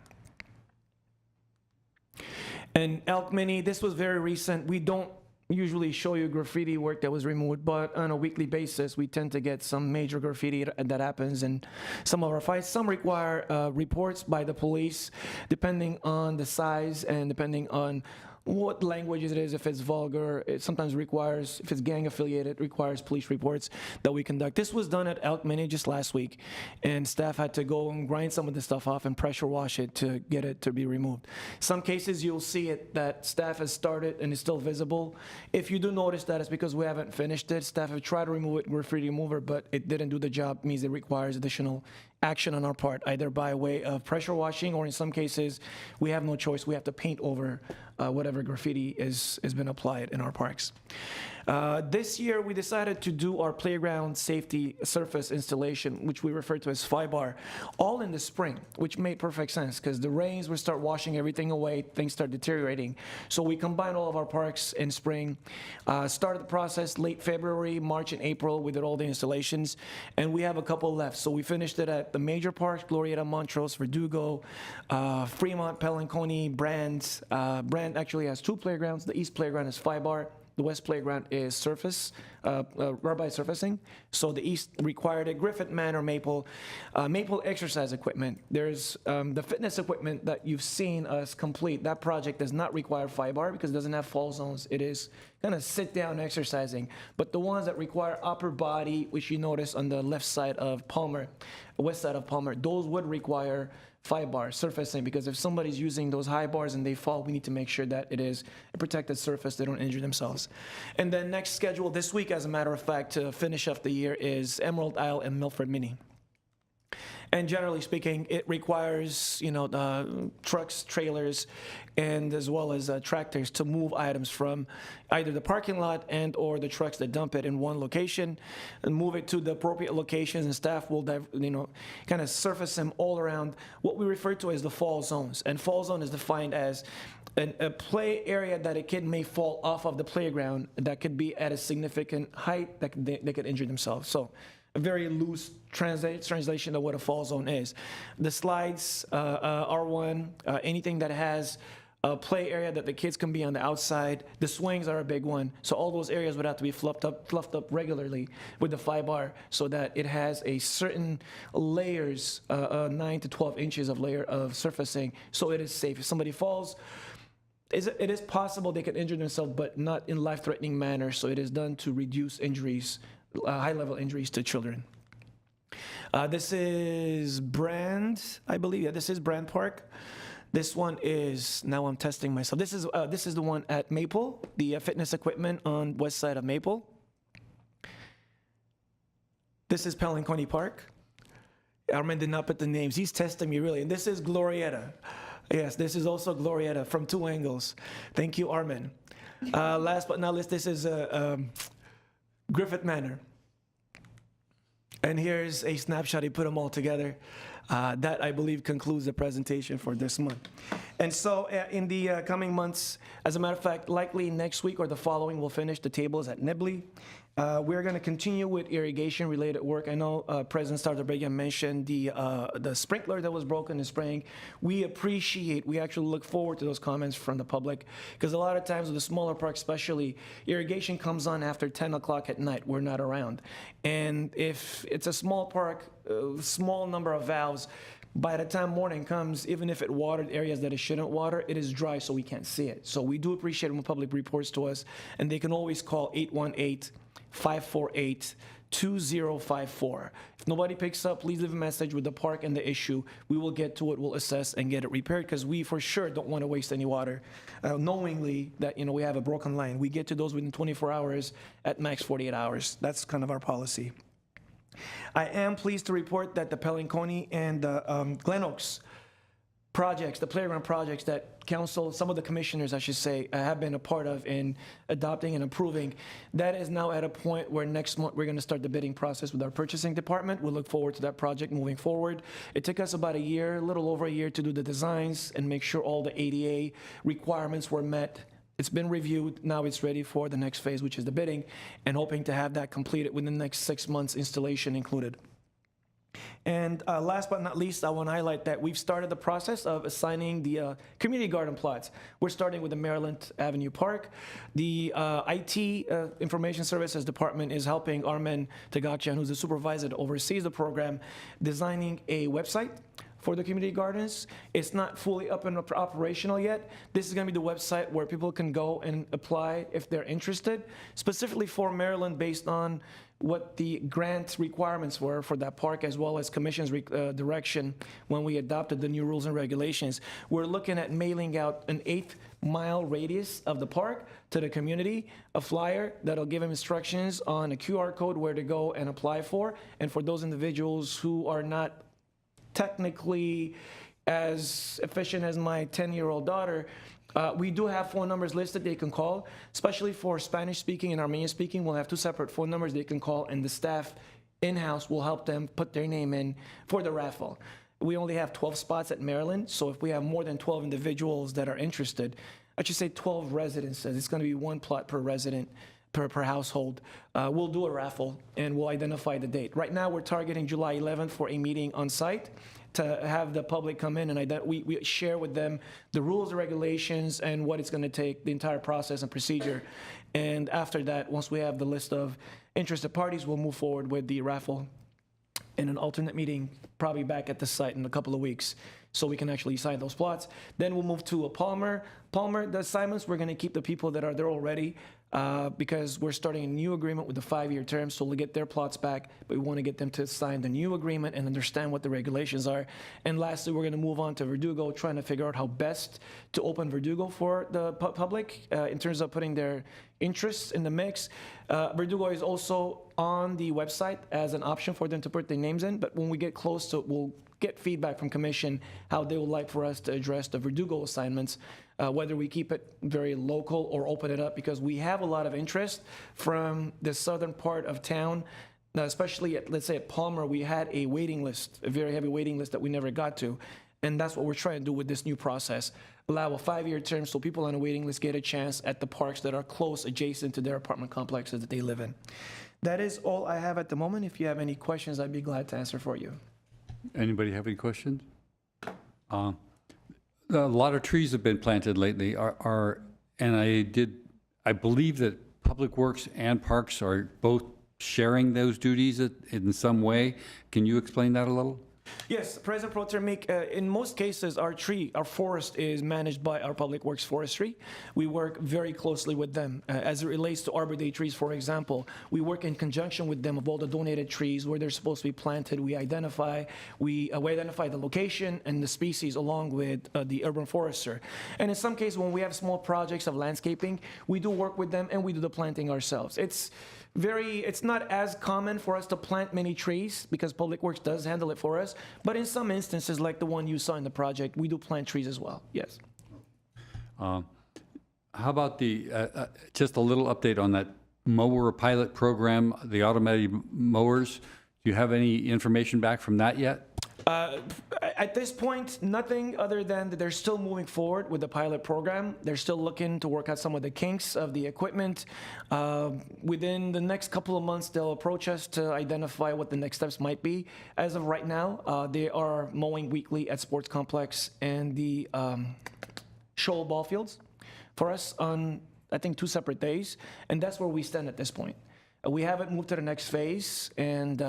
And Elk Mini, this was very recent. We don't usually show you graffiti work that was removed, but on a weekly basis, we tend to get some major graffiti that happens in some of our fights. Some require reports by the police, depending on the size and depending on what language it is. If it's vulgar, it sometimes requires, if it's gang affiliated, it requires police reports that we conduct. This was done at Elk Mini just last week, and staff had to go and grind some of the stuff off and pressure wash it to get it to be removed. Some cases you'll see it that staff has started and is still visible. If you do notice that, it's because we haven't finished it. Staff have tried to remove it with graffiti remover, but it didn't do the job. It means it requires additional action on our part, either by way of pressure washing, or in some cases, we have no choice. We have to paint over whatever graffiti has been applied in our parks. This year, we decided to do our playground safety surface installation, which we refer to as FIBAR, all in the spring, which made perfect sense because the rains would start washing everything away, things start deteriorating. So we combined all of our parks in spring, started the process late February, March, and April. We did all the installations, and we have a couple left. So we finished it at the major parks, Glorieta, Montrose, Verdugo, Fremont, Pelanconi, Brand. Brand actually has 2 playgrounds. The East Playground is FIBAR. The West Playground is surface, rubber surfacing. So the East required a Griffith Manor Maple exercise equipment. There's the fitness equipment that you've seen us complete. That project does not require FIBAR because it doesn't have fall zones. It is kind of sit down exercising. But the ones that require upper body, which you notice on the left side of Palmer, west side of Palmer, those would require FIBAR surfacing, because if somebody's using those high bars and they fall, we need to make sure that it is a protected surface, they don't injure themselves. And then next schedule this week, as a matter of fact, to finish up the year is Emerald Isle and Milford Mini. And generally speaking, it requires, trucks, trailers, and as well as tractors to move items from either the parking lot and or the trucks that dump it in one location and move it to the appropriate locations, and staff will, kind of surface them all around what we refer to as the fall zones. And fall zone is defined as a play area that a kid may fall off of the playground that could be at a significant height that they could injure themselves. So a very loose translation of what a fall zone is. The slides are one, anything that has a play area that the kids can be on the outside. The swings are a big one. So all those areas would have to be fluffed up regularly with the 5-bar so that it has a certain layers, 9 to 12 inches of layer of surfacing, so it is safe. If somebody falls, it is possible they could injure themselves, but not in life-threatening manner. So it is done to reduce injuries, high-level injuries to children. This is Brand, I believe. Yeah, this is Brand Park. This one is, now I'm testing myself. This is the one at Maple, the fitness equipment on west side of Maple. This is Pelinconi Park. Armin did not put the names. He's testing me, really. And this is Glorietta. Yes, this is also Glorietta from 2 angles. Thank you, Armin. Last but not least, this is Griffith Manor. And here's a snapshot. He put them all together. That, I believe, concludes the presentation for this month. And so in the coming months, as a matter of fact, likely next week or the following, we'll finish the tables at Nibley. We're going to continue with irrigation-related work. I know President Sardarbegian mentioned the sprinkler that was broken in spring. We actually look forward to those comments from the public, because a lot of times with the smaller parks especially, irrigation comes on after 10 o'clock at night. We're not around. And if it's a small park, small number of valves, by the time morning comes, even if it watered areas that it shouldn't water, it is dry, so we can't see it. So we do appreciate when the public reports to us, and they can always call 818-548-2054. If nobody picks up, please leave a message with the park and the issue. We will get to it, we'll assess and get it repaired, because we for sure don't want to waste any water, knowingly that we have a broken line. We get to those within 24 hours, at max 48 hours. That's kind of our policy. I am pleased to report that the Pelinconi and the Glen Oaks projects, the playground projects that council, some of the commissioners, I should say, have been a part of in adopting and approving, that is now at a point where next month we're going to start the bidding process with our purchasing department. We look forward to that project moving forward. It took us about a year, a little over a year, to do the designs and make sure all the ADA requirements were met. It's been reviewed. Now it's ready for the next phase, which is the bidding, and hoping to have that completed within the next 6 months, installation included. And last but not least, I want to highlight that we've started the process of assigning the community garden plots. We're starting with the Maryland Avenue Park. The IT Information Services Department is helping Armen Tagachian, who's the supervisor that oversees the program, designing a website for the community gardens. It's not fully up and operational yet. This is going to be the website where people can go and apply if they're interested, specifically for Maryland, based on what the grant requirements were for that park, as well as Commission's direction when we adopted the new rules and regulations. We're looking at mailing out an 8-mile radius of the park to the community, a flyer that'll give them instructions on a QR code where to go and apply for. And for those individuals who are not technically as efficient as my 10-year-old daughter, we do have phone numbers listed they can call, especially for Spanish-speaking and Armenian-speaking. We'll have 2 separate phone numbers they can call, and the staff in-house will help them put their name in for the raffle. We only have 12 spots at Maryland, so if we have more than 12 individuals that are interested, I should say 12 residences, it's going to be 1 plot per resident, per household. We'll do a raffle, and we'll identify the date. Right now, we're targeting July 11th for a meeting on site to have the public come in, and we share with them the rules and regulations and what it's going to take, the entire process and procedure. And after that, once we have the list of interested parties, we'll move forward with the raffle in an alternate meeting, probably back at the site in a couple of weeks, so we can actually sign those plots. Then we'll move to a Palmer. The assignments, we're going to keep the people that are there already. because we're starting a new agreement with the 5-year term, so we'll get their plots back, but we want to get them to sign the new agreement and understand what the regulations are. And lastly, we're going to move on to Verdugo, trying to figure out how best to open Verdugo for the public in terms of putting their interests in the mix. Verdugo is also on the website as an option for them to put their names in, but when we get close to it, we'll get feedback from commission how they would like for us to address the Verdugo assignments, whether we keep it very local or open it up, because we have a lot of interest from the southern part of town. Now, especially at, let's say at Palmer, we had a waiting list, a very heavy waiting list that we never got to. And that's what we're trying to do with this new process. Allow a 5-year term so people on a waiting list get a chance at the parks that are close, adjacent to their apartment complexes that they live in. That is all I have at the moment. If you have any questions, I'd be glad to answer for you. Anybody have any questions? A lot of trees have been planted lately. And I believe that Public Works and Parks are both sharing those duties in some way. Can you explain that a little? Yes, President Pro Tem Meek, in most cases, our forest is managed by our Public Works Forestry. We work very closely with them. As it relates to Arbor Day trees, for example, we work in conjunction with them of all the donated trees where they're supposed to be planted. We identify the location and the species along with the urban forester. And in some cases, when we have small projects of landscaping, we do work with them and we do the planting ourselves. It's not as common for us to plant many trees because Public Works does handle it for us, but in some instances, like the one you saw in the project, we do plant trees as well, yes. How about just a little update on that mower pilot program, the automated mowers? Do you have any information back from that yet? At this point, nothing other than that they're still moving forward with the pilot program. They're still looking to work out some of the kinks of the equipment. Within the next couple of months, they'll approach us to identify what the next steps might be. As of right now, they are mowing weekly at Sports Complex and the Shoal ball fields for us on, I think, 2 separate days, and that's where we stand at this point. We haven't moved to the next phase, and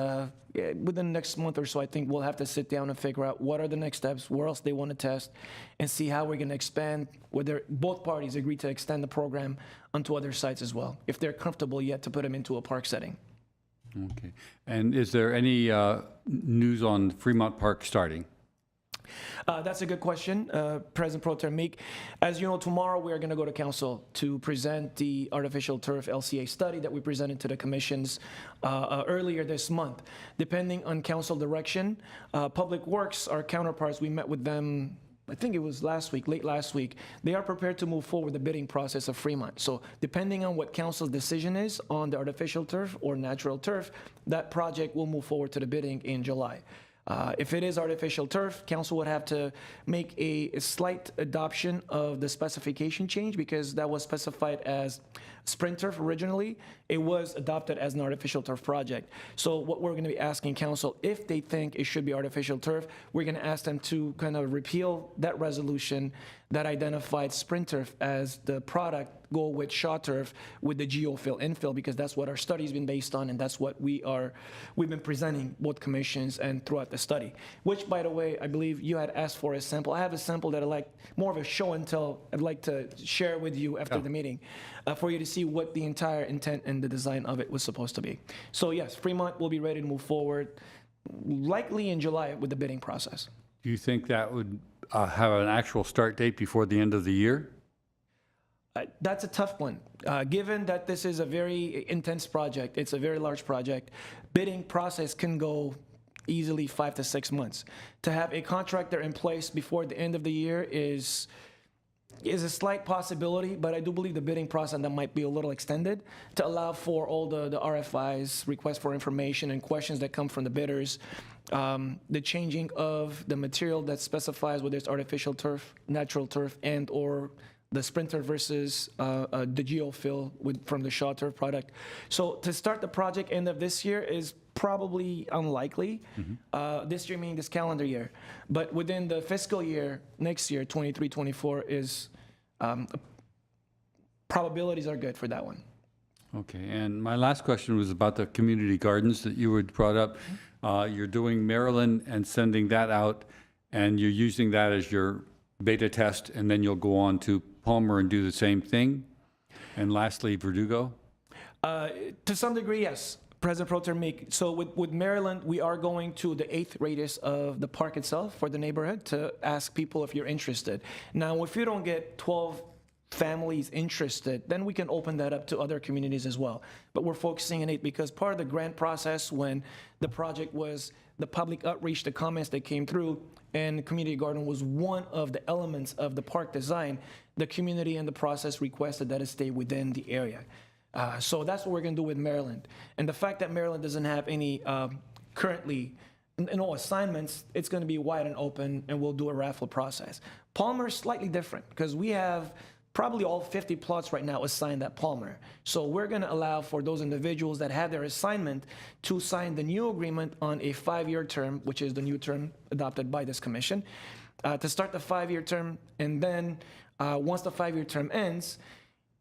within the next month or so, I think we'll have to sit down and figure out what are the next steps, where else they want to test, and see how we're going to expand, whether both parties agree to extend the program onto other sites as well, if they're comfortable yet to put them into a park setting. Okay. And is there any news on Fremont Park starting? That's a good question, President Pro Tem Meek. As you know, tomorrow we are going to go to council to present the artificial turf LCA study that we presented to the commissions earlier this month. Depending on council direction, Public Works, our counterparts, we met with them, I think it was late last week. They are prepared to move forward the bidding process of Fremont. So depending on what council's decision is on the artificial turf or natural turf, that project will move forward to the bidding in July. If it is artificial turf, council would have to make a slight adoption of the specification change because that was specified as sprint turf originally. It was adopted as an artificial turf project. So what we're going to be asking council, if they think it should be artificial turf, we're going to ask them to kind of repeal that resolution that identified sprint turf as the product, go with Shaw turf with the geofill infill, because that's what our study's been based on, and that's what we've been presenting both commissions and throughout the study. Which, by the way, I believe you had asked for a sample. I have a sample that I like, more of a show and tell. I'd like to share with you after the meeting, for you to see what the entire intent and the design of it was supposed to be. So yes, Fremont will be ready to move forward, likely in July with the bidding process. Do you think that would have an actual start date before the end of the year? That's a tough one. Given that this is a very intense project, it's a very large project, bidding process can go easily 5 to 6 months. To have a contractor in place before the end of the year is a slight possibility, but I do believe the bidding process that might be a little extended to allow for all the RFIs, requests for information, and questions that come from the bidders. The changing of the material that specifies whether it's artificial turf, natural turf, and or the sprinter versus the geofill from the Shaw turf product. So to start the project end of this year is probably unlikely. This year meaning this calendar year. But within the fiscal year, next year, 23-24, is probabilities are good for that one. Okay, and my last question was about the community gardens that you had brought up. You're doing Maryland and sending that out, and you're using that as your beta test, and then you'll go on to Palmer and do the same thing? And lastly, Verdugo? To some degree, yes. President Pro Tem Meek. So with Maryland, we are going to the 8th radius of the park itself for the neighborhood to ask people if you're interested. Now, if you don't get 12 families interested, then we can open that up to other communities as well. But we're focusing on 8 because part of the grant process when the project was the public outreach, the comments that came through, and community garden was one of the elements of the park design, the community in the process requested that it stay within the area. So that's what we're going to do with Maryland. And the fact that Maryland doesn't have any currently no assignments, it's going to be wide and open, and we'll do a raffle process. Palmer is slightly different because we have probably all 50 plots right now assigned at Palmer. So we're going to allow for those individuals that have their assignment to sign the new agreement on a 5-year term, which is the new term adopted by this commission, to start the 5-year term. And then once the 5-year term ends,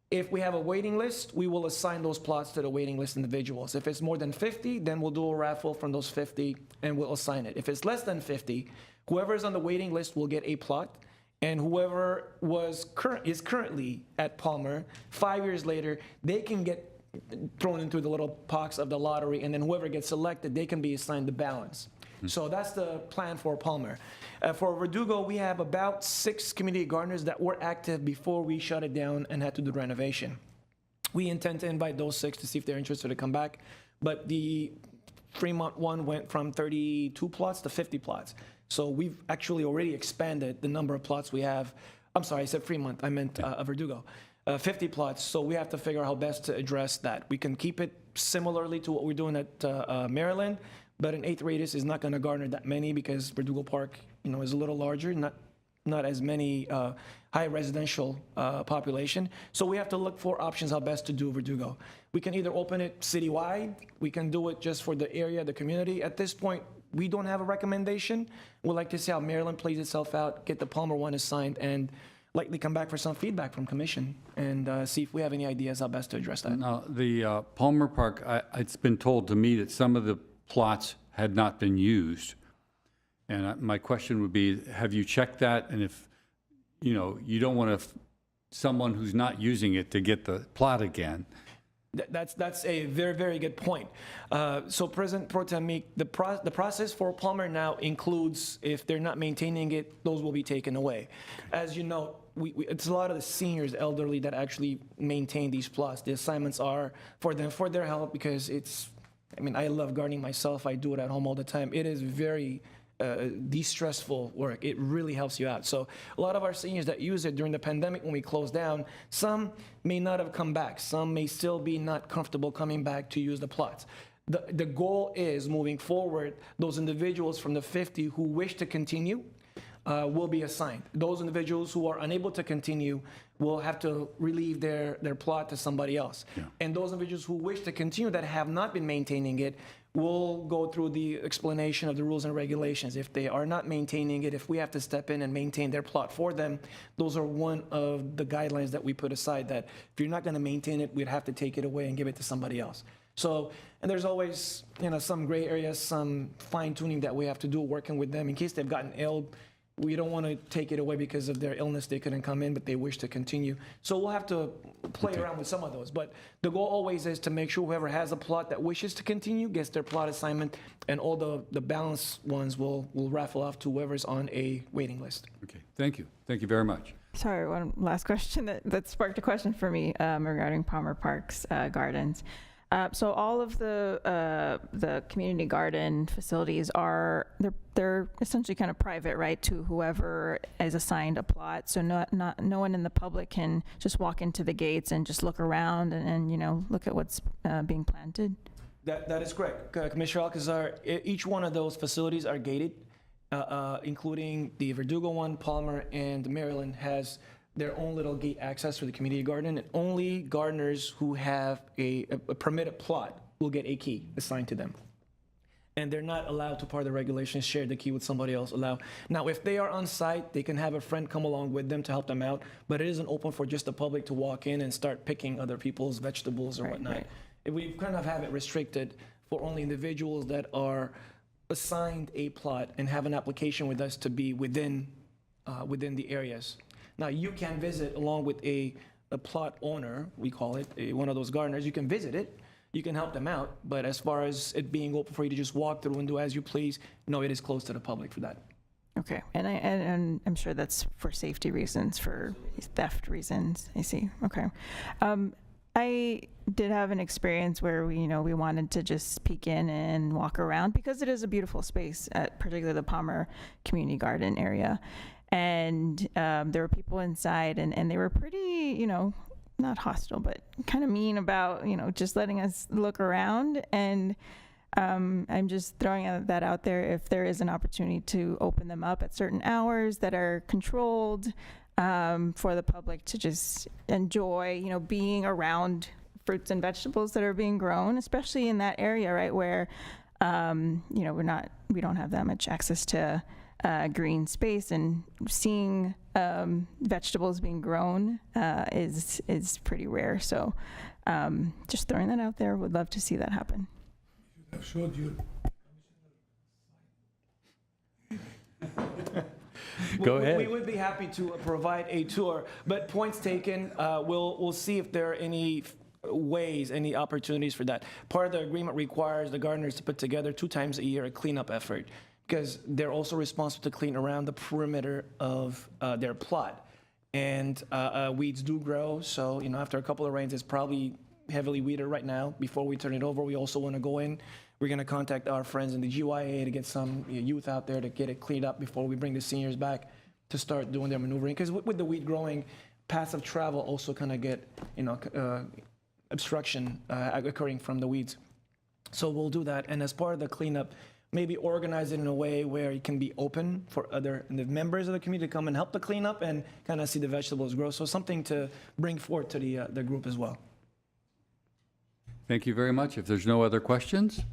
if we have a waiting list, we will assign those plots to the waiting list individuals. If it's more than 50, then we'll do a raffle from those 50 and we'll assign it. If it's less than 50, whoever is on the waiting list will get a plot, and whoever is currently at Palmer, 5 years later, they can get thrown into the little box of the lottery, and then whoever gets selected, they can be assigned the balance. So that's the plan for Palmer. For Verdugo, we have about 6 community gardeners that were active before we shut it down and had to do renovation. We intend to invite those 6 to see if they're interested to come back, but the Fremont one went from 32 plots to 50 plots. So we've actually already expanded the number of plots we have. I'm sorry, I said Fremont, I meant Verdugo. 50 plots, so we have to figure out how best to address that. We can keep it similarly to what we're doing at Maryland, but an 8th radius is not going to garner that many because Verdugo Park, is a little larger, not as many high residential population. So we have to look for options how best to do Verdugo. We can either open it citywide, we can do it just for the area, the community. At this point, we don't have a recommendation. We'd like to see how Maryland plays itself out, get the Palmer one assigned, and likely come back for some feedback from commission and see if we have any ideas how best to address that. Now, the Palmer Park, it's been told to me that some of the plots had not been used. And my question would be, have you checked that? And if, you don't want someone who's not using it to get the plot again. That's a very, very good point. So President Pro Tem Meek, the process for Palmer now includes if they're not maintaining it, those will be taken away. As you know, it's a lot of the seniors, elderly, that actually maintain these plots. The assignments are for them, for their help, because I love gardening myself. I do it at home all the time. It is very de-stressful work. It really helps you out. So a lot of our seniors that use it during the pandemic when we closed down, some may not have come back. Some may still be not comfortable coming back to use the plots. The goal is moving forward, those individuals from the 50 who wish to continue will be assigned. Those individuals who are unable to continue will have to relieve their plot to somebody else. Yeah. And those individuals who wish to continue that have not been maintaining it will go through the explanation of the rules and regulations. If they are not maintaining it, if we have to step in and maintain their plot for them, those are one of the guidelines that we put aside, that if you're not going to maintain it, we'd have to take it away and give it to somebody else. So, and there's always, some gray areas, some fine tuning that we have to do working with them in case they've gotten ill. We don't want to take it away because of their illness. They couldn't come in, but they wish to continue. So we'll have to play around with some of those. But the goal always is to make sure whoever has a plot that wishes to continue gets their plot assignment, and all the balanced ones will raffle off to whoever's on a waiting list. Okay, thank you. Thank you very much. Sorry, one last question that sparked a question for me regarding Palmer Park's gardens. So all of the community garden facilities they're essentially kind of private, right, to whoever is assigned a plot. So no one in the public can just walk into the gates and just look around and look at what's being planted. That is correct, Commissioner Alcazar. Each one of those facilities are gated, including the Verdugo one, Palmer, and Maryland has their own little gate access for the community garden, and only gardeners who have a permitted plot will get a key assigned to them. And they're not allowed to, part of the regulations, share the key with somebody else. Now, if they are on site, they can have a friend come along with them to help them out, but it isn't open for just the public to walk in and start picking other people's vegetables or whatnot. Right. We kind of have it restricted for only individuals that are assigned a plot and have an application with us to be within the areas. Now, you can visit along with a a plot owner, we call it, one of those gardeners, you can visit it, you can help them out, but as far as it being open for you to just walk through and do as you please, no, it is closed to the public for that. Okay, and I'm sure that's for safety reasons, for theft reasons. I see. Okay, I did have an experience where we wanted to just peek in and walk around because it is a beautiful space, particularly the Palmer Community Garden area, and there were people inside, and they were pretty, not hostile, but kind of mean about just letting us look around. And I'm just throwing that out there. If there is an opportunity to open them up at certain hours that are controlled for the public to just enjoy, being around fruits and vegetables that are being grown, especially in that area, right, where, we don't have that much access to green space, and seeing vegetables being grown is pretty rare. So just throwing that out there. Would love to see that happen. I've showed you. Go ahead. We would be happy to provide a tour, but points taken. We'll see if there are any ways, any opportunities for that. Part of the agreement requires the gardeners to put together 2 times a year a cleanup effort, because they're also responsible to clean around the perimeter of their plot. And weeds do grow, so after a couple of rains, it's probably heavily weeded right now. Before we turn it over, we also want to go in. We're going to contact our friends in the GYA to get some youth out there to get it cleaned up before we bring the seniors back to start doing their maneuvering. Because with the weed growing, paths of travel also kind of get obstruction occurring from the weeds. So we'll do that, and as part of the cleanup, maybe organize it in a way where it can be open for the members of the community to come and help the cleanup and kind of see the vegetables grow. So something to bring forward to the group as well. Thank you very much. If there's no other questions,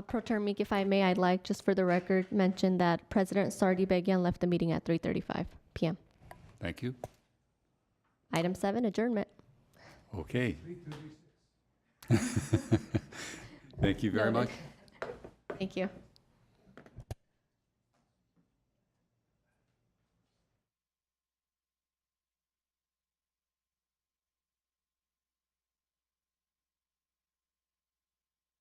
Pro Term Meek, if I may, I'd like, just for the record, mention that President Cdbg left the meeting at 3:35 p.m. thank you. Item 7, adjournment. Okay. Thank you very Noted. much. Thank you.